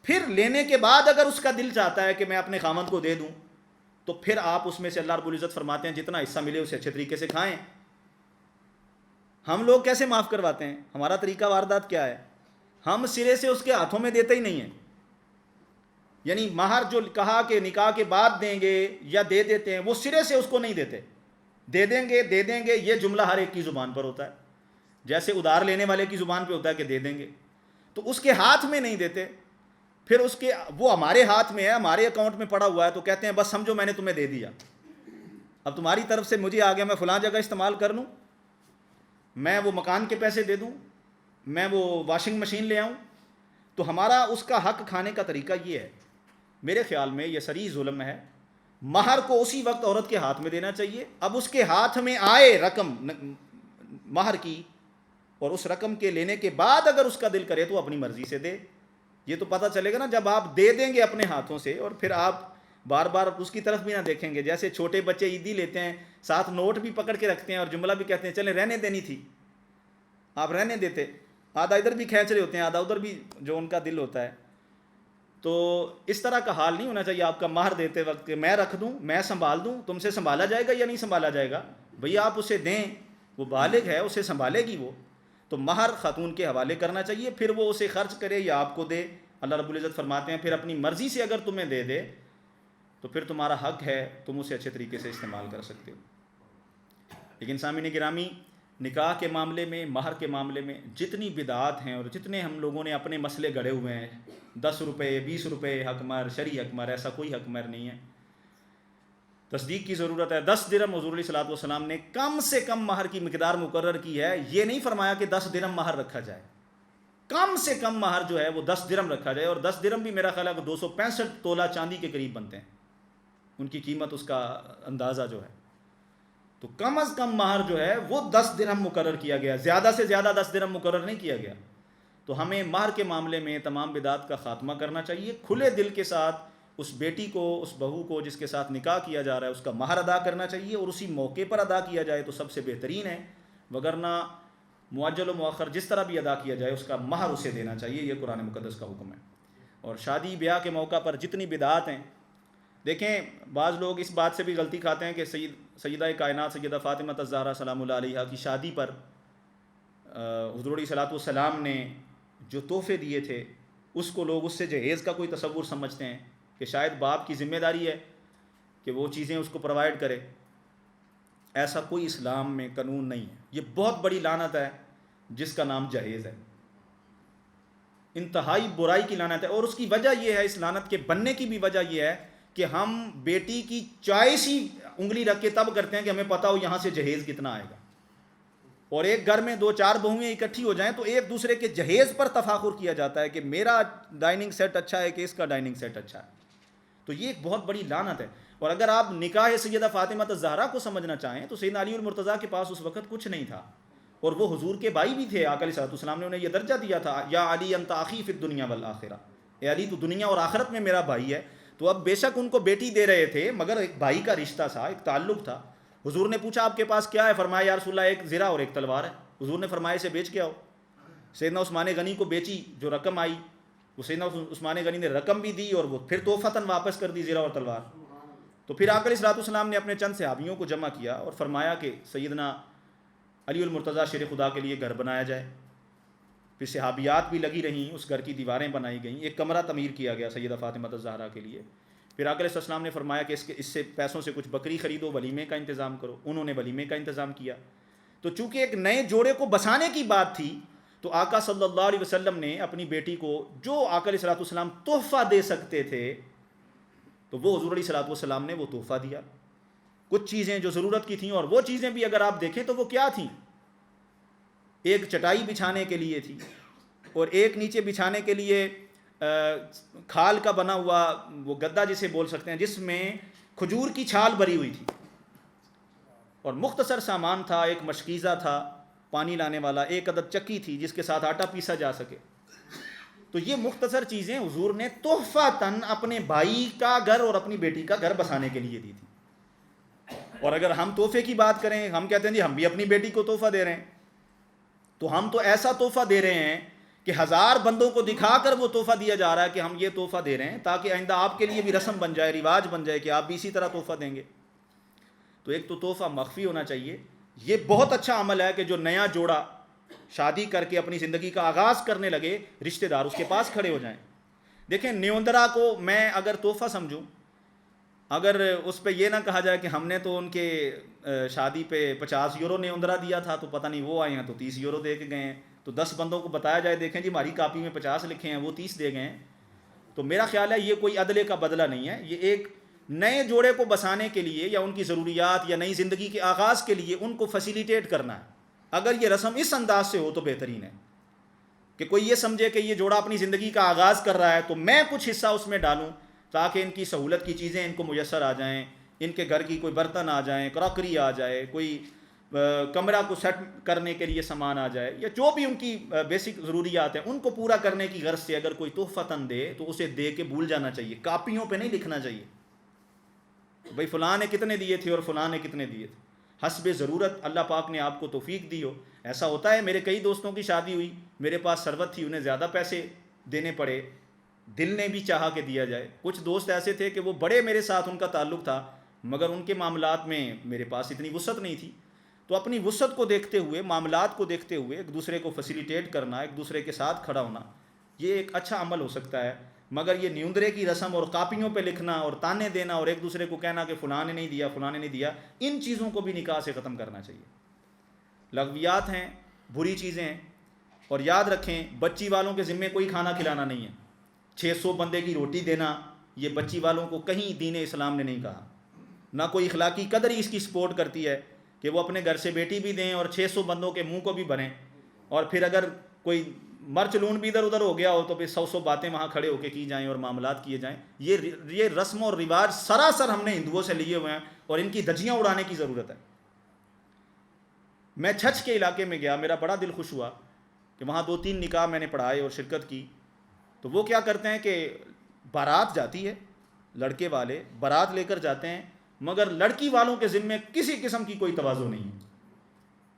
پھر لینے کے بعد اگر اس کا دل چاہتا ہے کہ میں اپنے خامند کو دے دوں تو پھر آپ اس میں سے اللہ رب العزت فرماتے ہیں جتنا حصہ ملے اسے اچھے طریقے سے کھائیں. ہم لوگ کیسے معاف کرواتے ہیں؟ ہمارا طریقہ واردات کیا ہے؟ ہم سرے سے اس کے ہاتھوں میں دیتے ہی نہیں ہیں. یعنی مہر جو کہا کہ نکاح کے بعد دیں گے یا دے دیتے ہیں، وہ سرے سے اس کو نہیں دیتے. دے دیں گے یہ جملہ ہر ایک کی زبان پر ہوتا ہے، جیسے ادھار لینے والے کی زبان پہ ہوتا ہے کہ دے دیں گے، تو اس کے ہاتھ میں نہیں دیتے. پھر اس کے وہ ہمارے ہاتھ میں ہے، ہمارے اکاؤنٹ میں پڑا ہوا ہے، تو کہتے ہیں بس سمجھو میں نے تمہیں دے دیا، اب تمہاری طرف سے مجھے آ گیا، میں فلاں جگہ استعمال کر لوں، میں وہ مکان کے پیسے دے دوں، میں وہ واشنگ مشین لے آؤں. تو ہمارا اس کا حق کھانے کا طریقہ یہ ہے. میرے خیال میں یہ صریح ظلم ہے. مہر کو اسی وقت عورت کے ہاتھ میں دینا چاہیے. اب اس کے ہاتھ میں آئے رقم مہر کی، اور اس رقم کے لینے کے بعد اگر اس کا دل کرے تو اپنی مرضی سے دے. یہ تو پتہ چلے گا نا جب آپ دے دیں گے اپنے ہاتھوں سے، اور پھر آپ بار بار اس کی طرف بھی نہ دیکھیں گے. جیسے چھوٹے بچے عیدی لیتے ہیں، ساتھ نوٹ بھی پکڑ کے رکھتے ہیں اور جملہ بھی کہتے ہیں چلیں رہنے دینی تھی، آپ رہنے دیتے، آدھا ادھر بھی کھینچ رہے ہوتے ہیں، آدھا ادھر بھی جو ان کا دل ہوتا ہے. تو اس طرح کا حال نہیں ہونا چاہیے آپ کا مہر دیتے وقت کہ میں رکھ دوں، میں سنبھال دوں. تم سے سنبھالا جائے گا یا نہیں سنبھالا جائے گا؟ بھئی آپ اسے دیں، وہ بالغ ہے، اسے سنبھالے گی وہ. تو مہر خاتون کے حوالے کرنا چاہیے، پھر وہ اسے خرچ کرے یا آپ کو دے. اللہ رب العزت فرماتے ہیں پھر اپنی مرضی سے اگر تمہیں دے دے تو پھر تمہارا حق ہے، تم اسے اچھے طریقے سے استعمال کر سکتے ہو. لیکن سامعین گرامی، نکاح کے معاملے میں، مہر کے معاملے میں جتنی بدعات ہیں اور جتنے ہم لوگوں نے اپنے مسئلے گڑھے ہوئے ہیں، 10 روپے 20 روپے حق مہر، شرعی حق مہر، ایسا کوئی حق مہر نہیں ہے. تصدیق کی ضرورت ہے. 10 درہم حضور علیہ الصلوۃ والسلام نے کم سے کم مہر کی مقدار مقرر کی ہے. یہ نہیں فرمایا کہ 10 درہم مہر رکھا جائے، کم سے کم مہر جو ہے وہ 10 درہم رکھا جائے. اور 10 درہم بھی میرا خیال ہے کہ 265 تولہ چاندی کے قریب بنتے ہیں، ان کی قیمت، اس کا اندازہ جو ہے. تو کم از کم مہر جو ہے وہ 10 درہم مقرر کیا گیا، زیادہ سے زیادہ 10 درہم مقرر نہیں کیا گیا. تو ہمیں مہر کے معاملے میں تمام بدعات کا خاتمہ کرنا چاہیے. کھلے دل کے ساتھ اس بیٹی کو، اس بہو کو جس کے ساتھ نکاح کیا جا رہا ہے، اس کا مہر ادا کرنا چاہیے، اور اسی موقع پر ادا کیا جائے تو سب سے بہترین ہے. وگرنہ معجل و مؤخر جس طرح بھی ادا کیا جائے اس کا مہر اسے دینا چاہیے. یہ قرآن مقدس کا حکم ہے. اور شادی بیاہ کے موقع پر جتنی بدعات ہیں، دیکھیں بعض لوگ اس بات سے بھی غلطی کھاتے ہیں کہ سیدہ کائنات سیدہ فاطمہ الزہرا سلام اللہ علیہا کی شادی پر حضور علیہ الصلوۃ والسلام نے جو تحفے دیے تھے اس کو لوگ اس سے جہیز کا کوئی تصور سمجھتے ہیں کہ شاید باپ کی ذمہ داری ہے کہ وہ چیزیں اس کو پرووائڈ کرے. ایسا کوئی اسلام میں قانون نہیں ہے. یہ بہت بڑی لعنت ہے جس کا نام جہیز ہے، انتہائی برائی کی لعنت ہے. اور اس کی وجہ یہ ہے، اس لعنت کے بننے کی بھی وجہ یہ ہے کہ ہم بیٹی کی چوائس ہی انگلی رکھ کے تب کرتے ہیں کہ ہمیں پتہ ہو یہاں سے جہیز کتنا آئے گا. اور ایک گھر میں 2-4 بہویں اکٹھی ہو جائیں تو ایک دوسرے کے جہیز پر تفاخر کیا جاتا ہے کہ میرا ڈائننگ سیٹ اچھا ہے کہ اس کا ڈائننگ سیٹ اچھا ہے. تو یہ ایک بہت بڑی لعنت ہے. اور اگر آپ نکاح سیدہ فاطمہ الزہرا کو سمجھنا چاہیں تو سیدنا علی المرتضیٰ کے پاس اس وقت کچھ نہیں تھا. اور وہ حضور کے بھائی بھی تھے. آقا علیہ الصلوۃ والسلام نے انہیں یہ درجہ دیا تھا, یا علی انت اخی فی الدنیا والآخرہ, اے علی تو دنیا اور آخرت میں میرا بھائی ہے. تو اب بے شک ان کو بیٹی دے رہے تھے, مگر ایک بھائی کا رشتہ تھا, ایک تعلق تھا. حضور نے پوچھا آپ کے پاس کیا ہے؟ فرمایا یا رسول اللہ ایک زرہ اور ایک تلوار ہے. حضور نے فرمایا اسے بیچ کے آؤ. سیدنا عثمان غنی کو بیچی, جو رقم آئی وہ سیدنا عثمان غنی نے رقم بھی دی اور وہ پھر تحفتاً واپس کر دی زرہ اور تلوار. تو پھر آقا علیہ الصلوۃ والسلام نے اپنے چند صحابیوں کو جمع کیا اور فرمایا کہ سیدنا علی المرتضیٰ شیر خدا کے لیے گھر بنایا جائے. پھر صحابیات بھی لگی رہیں, اس گھر کی دیواریں بنائی گئیں, ایک کمرہ تعمیر کیا گیا سیدہ فاطمہ الزہرا کے لیے. پھر آقا علیہ السلام نے فرمایا کہ اس سے پیسوں سے کچھ بکری خریدو, ولیمے کا انتظام کرو. انہوں نے ولیمے کا انتظام کیا. تو چونکہ ایک نئے جوڑے کو بسانے کی بات تھی, تو آقا صلی اللہ علیہ وسلم نے اپنی بیٹی کو جو آقا علیہ الصلوۃ والسلام تحفہ دے سکتے تھے, تو وہ حضور علیہ الصلوۃ والسلام نے وہ تحفہ دیا. کچھ چیزیں جو ضرورت کی تھیں, اور وہ چیزیں بھی اگر آپ دیکھیں تو وہ کیا تھیں. ایک چٹائی بچھانے کے لیے تھی, اور ایک نیچے بچھانے کے لیے کھال کا بنا ہوا وہ گدا جسے بول سکتے ہیں, جس میں کھجور کی چھال بھری ہوئی تھی, اور مختصر سامان تھا. ایک مشکیزہ تھا پانی لانے والا, ایک عدد چکی تھی جس کے ساتھ آٹا پیسا جا سکے. تو یہ مختصر چیزیں حضور نے تحفتاً اپنے بھائی کا گھر اور اپنی بیٹی کا گھر بسانے کے لیے دی تھی. اور اگر ہم تحفے کی بات کریں, ہم کہتے ہیں جی ہم بھی اپنی بیٹی کو تحفہ دے رہے ہیں, تو ہم تو ایسا تحفہ دے رہے ہیں کہ 1000 بندوں کو دکھا کر وہ تحفہ دیا جا رہا ہے کہ ہم یہ تحفہ دے رہے ہیں, تاکہ آئندہ آپ کے لیے بھی رسم بن جائے, رواج بن جائے کہ آپ بھی اسی طرح تحفہ دیں گے. تو ایک تو تحفہ مخفی ہونا چاہیے. یہ بہت اچھا عمل ہے کہ جو نیا جوڑا شادی کر کے اپنی زندگی کا آغاز کرنے لگے, رشتہ دار اس کے پاس کھڑے ہو جائیں. دیکھیں نیوندرا کو میں اگر تحفہ سمجھوں, اگر اس پہ یہ نہ کہا جائے کہ ہم نے تو ان کے شادی پہ 50 یورو نیوندرا دیا تھا, تو پتہ نہیں وہ آئے ہیں تو 30 یورو دے کے گئے ہیں. تو 10 بندوں کو بتایا جائے, دیکھیں جی ہماری کاپی میں 50 لکھے ہیں, وہ 30 دے گئے ہیں. تو میرا خیال ہے یہ کوئی عدلے کا بدلہ نہیں ہے. یہ ایک نئے جوڑے کو بسانے کے لیے, یا ان کی ضروریات یا نئی زندگی کے آغاز کے لیے ان کو فیسیلیٹیٹ کرنا ہے. اگر یہ رسم اس انداز سے ہو تو بہترین ہے کہ کوئی یہ سمجھے کہ یہ جوڑا اپنی زندگی کا آغاز کر رہا ہے, تو میں کچھ حصہ اس میں ڈالوں تاکہ ان کی سہولت کی چیزیں ان کو میسر آ جائیں, ان کے گھر کی کوئی برتن آ جائیں, کراکری آ جائے, کوئی کمرہ کو سیٹ کرنے کے لیے سامان آ جائے, یا جو بھی ان کی بیسک ضروریات ہیں ان کو پورا کرنے کی غرض سے اگر کوئی تحفتاً دے تو اسے دے کے بھول جانا چاہیے. کاپیوں پہ نہیں لکھنا چاہیے بھئی فلاں نے کتنے دیے تھے اور فلاں نے کتنے دیے تھے. حسب ضرورت اللہ پاک نے آپ کو توفیق دی ہو. ایسا ہوتا ہے, میرے کئی دوستوں کی شادی ہوئی, میرے پاس ثروت تھی, انہیں زیادہ پیسے دینے پڑے, دل نے بھی چاہا کہ دیا جائے. کچھ دوست ایسے تھے کہ وہ بڑے میرے ساتھ ان کا تعلق تھا, مگر ان کے معاملات میں میرے پاس اتنی وسعت نہیں تھی. تو اپنی وسعت کو دیکھتے ہوئے, معاملات کو دیکھتے ہوئے ایک دوسرے کو فیسیلیٹیٹ کرنا, ایک دوسرے کے ساتھ کھڑا ہونا, یہ ایک اچھا عمل ہو سکتا ہے. مگر یہ نیوندرے کی رسم اور کاپیوں پہ لکھنا اور تانے دینا اور ایک دوسرے کو کہنا کہ فلاں نے نہیں دیا, فلاں نے نہیں دیا, ان چیزوں کو بھی نکاح سے ختم کرنا چاہیے. لغویات ہیں, بری چیزیں ہیں. اور یاد رکھیں بچی والوں کے ذمے کوئی کھانا کھلانا نہیں ہے. 600 بندے کی روٹی دینا, یہ بچی والوں کو کہیں دین اسلام نے نہیں کہا. نہ کوئی اخلاقی قدر ہی اس کی سپورٹ کرتی ہے کہ وہ اپنے گھر سے بیٹی بھی دیں اور 600 بندوں کے منہ کو بھی بھریں, اور پھر اگر کوئی مرچ لون بھی ادھر ادھر ہو گیا ہو تو پھر 100 باتیں وہاں کھڑے ہو کے کی جائیں اور معاملات کیے جائیں. یہ رسم اور رواج سراسر ہم نے ہندوؤں سے لیے ہوئے ہیں, اور ان کی دھجیاں اڑانے کی ضرورت ہے. میں چھچ کے علاقے میں گیا, میرا بڑا دل خوش ہوا کہ وہاں 2-3 نکاح میں نے پڑھائے اور شرکت کی. تو وہ کیا کرتے ہیں کہ بارات جاتی ہے, لڑکے والے بارات لے کر جاتے ہیں, مگر لڑکی والوں کے ذمے کسی قسم کی کوئی تواضع نہیں ہے.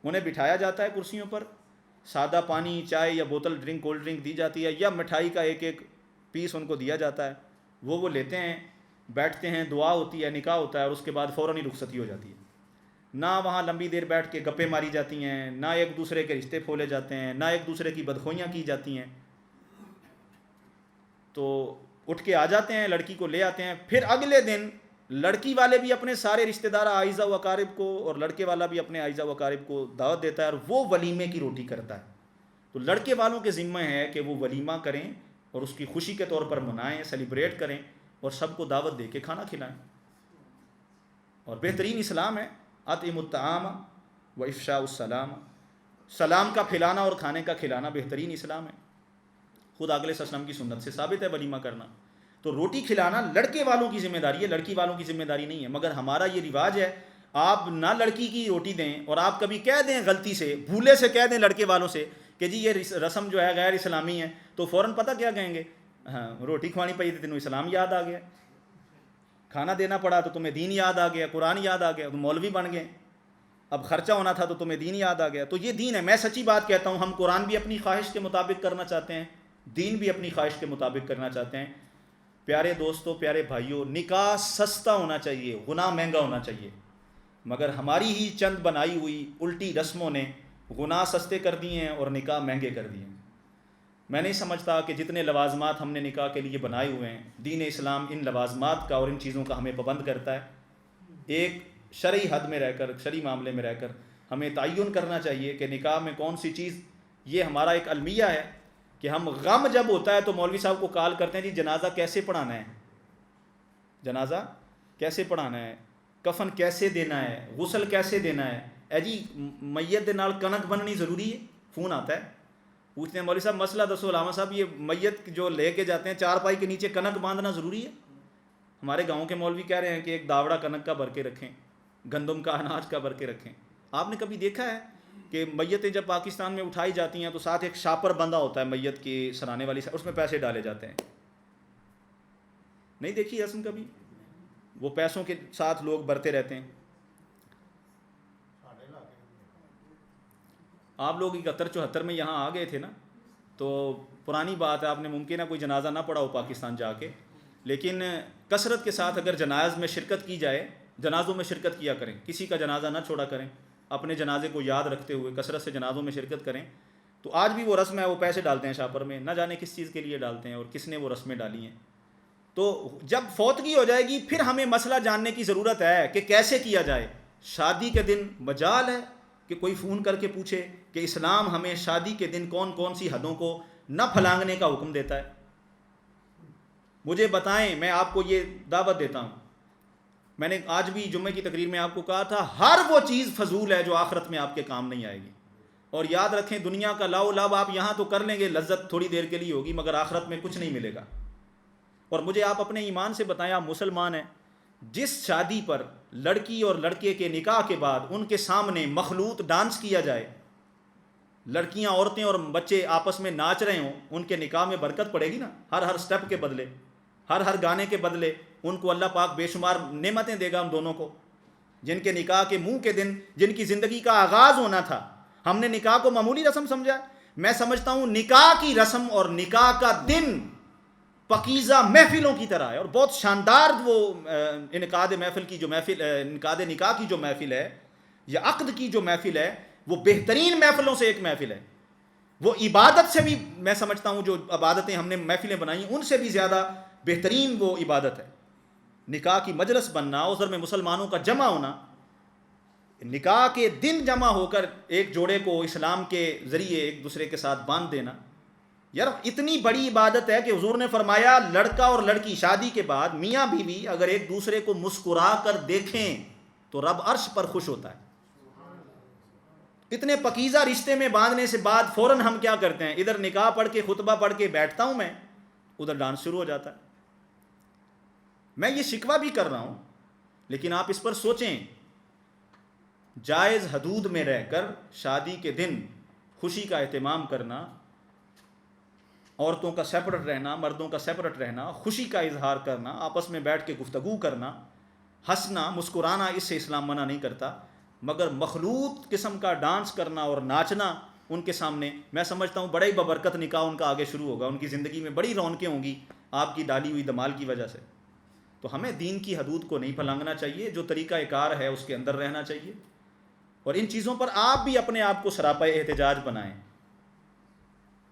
انہیں بٹھایا جاتا ہے کرسیوں پر, سادہ پانی, چائے یا بوتل ڈرنک, کولڈ ڈرنک دی جاتی ہے, یا مٹھائی کا ایک پیس ان کو دیا جاتا ہے. وہ لیتے ہیں, بیٹھتے ہیں, دعا ہوتی ہے, نکاح ہوتا ہے, اور اس کے بعد فوراً ہی رخصتی ہو جاتی ہے. نہ وہاں لمبی دیر بیٹھ کے گپیں ماری جاتی ہیں, نہ ایک دوسرے کے رشتے پھولے جاتے ہیں, نہ ایک دوسرے کی بدخوئیاں کی جاتی ہیں. تو اٹھ کے آ جاتے ہیں, لڑکی کو لے آتے ہیں. پھر اگلے دن لڑکی والے بھی اپنے سارے رشتہ دار اعزہ و اقارب کو, اور لڑکے والا بھی اپنے اعزہ و اقارب کو دعوت دیتا ہے, اور وہ ولیمے کی روٹی کرتا ہے. تو لڑکے والوں کے ذمہ ہے کہ وہ ولیمہ کریں اور اس کی خوشی کے طور پر منائیں, سیلیبریٹ کریں, اور سب کو دعوت دے کے کھانا کھلائیں. اور بہترین اسلام ہے اطعموا الطعام و افشاء السلام, سلام کا پھیلانا اور کھانے کا کھلانا بہترین اسلام ہے. خود آقا علیہ السلام کی سنت سے ثابت ہے ولیمہ کرنا. تو روٹی کھلانا لڑکے والوں کی ذمہ داری ہے, لڑکی والوں کی ذمہ داری نہیں ہے. مگر ہمارا یہ رواج ہے, آپ نہ لڑکی کی روٹی دیں اور آپ کبھی کہہ دیں غلطی سے بھولے سے کہہ دیں لڑکے والوں سے کہ جی یہ رسم جو ہے غیر اسلامی ہے، تو فوراً پتہ کیا کہیں گے؟ ہاں روٹی کھوانی پڑی تو تینوں اسلام یاد آ گیا، کھانا دینا پڑا تو تمہیں دین یاد آ گیا، قرآن یاد آ گیا، تم مولوی بن گئے، اب خرچہ ہونا تھا تو تمہیں دین یاد آ گیا۔ تو یہ دین ہے۔ میں سچی بات کہتا ہوں، ہم قرآن بھی اپنی خواہش کے مطابق کرنا چاہتے ہیں، دین بھی اپنی خواہش کے مطابق کرنا چاہتے ہیں۔ پیارے دوستو، پیارے بھائیوں، نکاح سستا ہونا چاہیے، گناہ مہنگا ہونا چاہیے، مگر ہماری ہی چند بنائی ہوئی الٹی رسموں نے گناہ سستے کر دیے ہیں اور نکاح مہنگے کر دیے ہیں۔ میں نہیں سمجھتا کہ جتنے لوازمات ہم نے نکاح کے لیے بنائے ہوئے ہیں، دین اسلام ان لوازمات کا اور ان چیزوں کا ہمیں پابند کرتا ہے۔ ایک شرعی حد میں رہ کر، شرعی معاملے میں رہ کر ہمیں تعین کرنا چاہیے کہ نکاح میں کون سی چیز، یہ ہمارا ایک المیہ ہے کہ ہم غم جب ہوتا ہے تو مولوی صاحب کو کال کرتے ہیں، جی جنازہ کیسے پڑھانا ہے، جنازہ کیسے پڑھانا ہے، کفن کیسے دینا ہے، غسل کیسے دینا ہے۔ اے جی میت دے نال کنک بننی ضروری ہے؟ فون آتا ہے، پوچھتے ہیں مولوی صاحب مسئلہ دسو، علامہ صاحب یہ میت جو لے کے جاتے ہیں چار پائی کے نیچے کنک باندھنا ضروری ہے؟ ہمارے گاؤں کے مولوی کہہ رہے ہیں کہ ایک داوڑا کنک کا بھر کے رکھیں، گندم کا اناج کا بھر کے رکھیں۔ آپ نے کبھی دیکھا ہے کہ میتیں جب پاکستان میں اٹھائی جاتی ہیں تو ساتھ ایک شاپر بندہ ہوتا ہے میت کی سرانے والی، اس میں پیسے ڈالے جاتے ہیں؟ نہیں دیکھی رسم کبھی؟ وہ پیسوں کے ساتھ لوگ برتے رہتے ہیں۔ آپ لوگ 71-74 میں یہاں آ گئے تھے نا، تو پرانی بات ہے، آپ نے ممکن ہے کوئی جنازہ نہ پڑھا ہو پاکستان جا کے، لیکن کثرت کے ساتھ اگر جناز میں شرکت کی جائے، جنازوں میں شرکت کیا کریں، کسی کا جنازہ نہ چھوڑا کریں، اپنے جنازے کو یاد رکھتے ہوئے کثرت سے جنازوں میں شرکت کریں۔ تو آج بھی وہ رسم ہے، وہ پیسے ڈالتے ہیں شاپر میں، نہ جانے کس چیز کے لیے ڈالتے ہیں اور کس نے وہ رسمیں ڈالی ہیں۔ تو جب فوتگی ہو جائے گی پھر ہمیں مسئلہ جاننے کی ضرورت ہے کہ کیسے کیا جائے۔ شادی کے دن مجال ہے کہ کوئی فون کر کے پوچھے کہ اسلام ہمیں شادی کے دن کون کون سی حدوں کو نہ پھلانگنے کا حکم دیتا ہے، مجھے بتائیں، میں آپ کو یہ دعوت دیتا ہوں۔ میں نے آج بھی جمعے کی تقریر میں آپ کو کہا تھا، ہر وہ چیز فضول ہے جو آخرت میں آپ کے کام نہیں آئے گی، اور یاد رکھیں دنیا کا لاؤ لاب آپ یہاں تو کر لیں گے، لذت تھوڑی دیر کے لیے ہوگی، مگر آخرت میں کچھ نہیں ملے گا۔ اور مجھے آپ اپنے ایمان سے بتائیں، آپ مسلمان ہیں، جس شادی پر لڑکی اور لڑکے کے نکاح کے بعد ان کے سامنے مخلوط ڈانس کیا جائے، لڑکیاں عورتیں اور بچے آپس میں ناچ رہے ہوں، ان کے نکاح میں برکت پڑے گی نا؟ ہر سٹیپ کے بدلے، ہر گانے کے بدلے ان کو اللہ پاک بے شمار نعمتیں دے گا، ان دونوں کو، جن کے نکاح کے منہ کے دن جن کی زندگی کا آغاز ہونا تھا۔ ہم نے نکاح کو معمولی رسم سمجھا۔ میں سمجھتا ہوں نکاح کی رسم اور نکاح کا دن پاکیزہ محفلوں کی طرح ہے، اور بہت شاندار وہ انعقاد محفل کی جو محفل، انعقاد نکاح کی جو محفل ہے یا عقد کی جو محفل ہے، وہ بہترین محفلوں سے ایک محفل ہے۔ وہ عبادت سے بھی، میں سمجھتا ہوں جو عبادتیں ہم نے محفلیں بنائی ان سے بھی زیادہ بہترین وہ عبادت ہے۔ نکاح کی مجلس بننا، اسر میں مسلمانوں کا جمع ہونا، نکاح کے دن جمع ہو کر ایک جوڑے کو اسلام کے ذریعے ایک دوسرے کے ساتھ باندھ دینا، یار اتنی بڑی عبادت ہے کہ حضور نے فرمایا لڑکا اور لڑکی شادی کے بعد میاں بیوی اگر ایک دوسرے کو مسکرا کر دیکھیں تو رب عرش پر خوش ہوتا ہے۔ اتنے پاکیزہ رشتے میں باندھنے سے بعد فوراً ہم کیا کرتے ہیں، ادھر نکاح پڑھ کے خطبہ پڑھ کے بیٹھتا ہوں میں، ادھر ڈانس شروع ہو جاتا ہے۔ میں یہ شکوہ بھی کر رہا ہوں، لیکن آپ اس پر سوچیں، جائز حدود میں رہ کر شادی کے دن خوشی کا اہتمام کرنا، عورتوں کا سیپریٹ رہنا، مردوں کا سیپریٹ رہنا، خوشی کا اظہار کرنا، آپس میں بیٹھ کے گفتگو کرنا، ہنسنا مسکرانا، اس سے اسلام منع نہیں کرتا، مگر مخلوط قسم کا ڈانس کرنا اور ناچنا ان کے سامنے، میں سمجھتا ہوں بڑا ہی ببرکت نکاح ان کا آگے شروع ہوگا، ان کی زندگی میں بڑی رونقیں ہوں گی آپ کی ڈالی ہوئی دمال کی وجہ سے۔ تو ہمیں دین کی حدود کو نہیں پھلانگنا چاہیے، جو طریقہ کار ہے اس کے اندر رہنا چاہیے، اور ان چیزوں پر آپ بھی اپنے آپ کو سراپا احتجاج بنائیں۔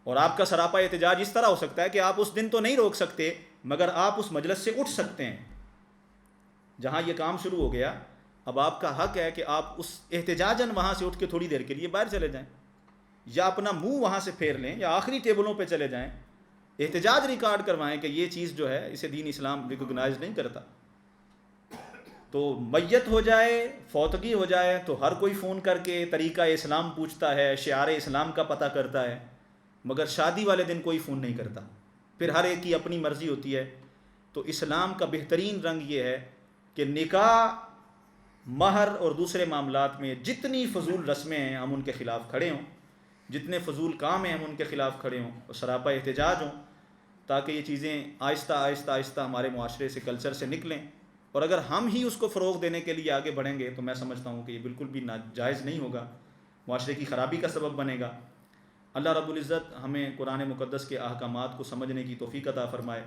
اور آپ کا سراپا احتجاج اس طرح ہو سکتا ہے کہ آپ اس دن تو نہیں روک سکتے، مگر آپ اس مجلس سے اٹھ سکتے ہیں جہاں یہ کام شروع ہو گیا۔ اب آپ کا حق ہے کہ آپ اس احتجاجاً وہاں سے اٹھ کے تھوڑی دیر کے لیے باہر چلے جائیں، یا اپنا منہ وہاں سے پھیر لیں، یا آخری ٹیبلوں پہ چلے جائیں، احتجاج ریکارڈ کروائیں کہ یہ چیز جو ہے اسے دین اسلام ریکگنائز نہیں کرتا۔ تو میت ہو جائے، فوتگی ہو جائے تو ہر کوئی فون کر کے طریقہ اسلام پوچھتا ہے، شعار اسلام کا پتہ کرتا ہے، مگر شادی والے دن کوئی فون نہیں کرتا، پھر ہر ایک کی اپنی مرضی ہوتی ہے۔ تو اسلام کا بہترین رنگ یہ ہے کہ نکاح مہر اور دوسرے معاملات میں جتنی فضول رسمیں ہیں ہم ان کے خلاف کھڑے ہوں، جتنے فضول کام ہیں ہم ان کے خلاف کھڑے ہوں اور سراپا احتجاج ہوں، تاکہ یہ چیزیں آہستہ آہستہ آہستہ ہمارے معاشرے سے، کلچر سے نکلیں. اور اگر ہم ہی اس کو فروغ دینے کے لیے آگے بڑھیں گے تو میں سمجھتا ہوں کہ یہ بالکل بھی ناجائز نہیں ہوگا، معاشرے کی خرابی کا سبب بنے گا. اللہ رب العزت ہمیں قرآن مقدس کے احکامات کو سمجھنے کی توفیق عطا فرمائے.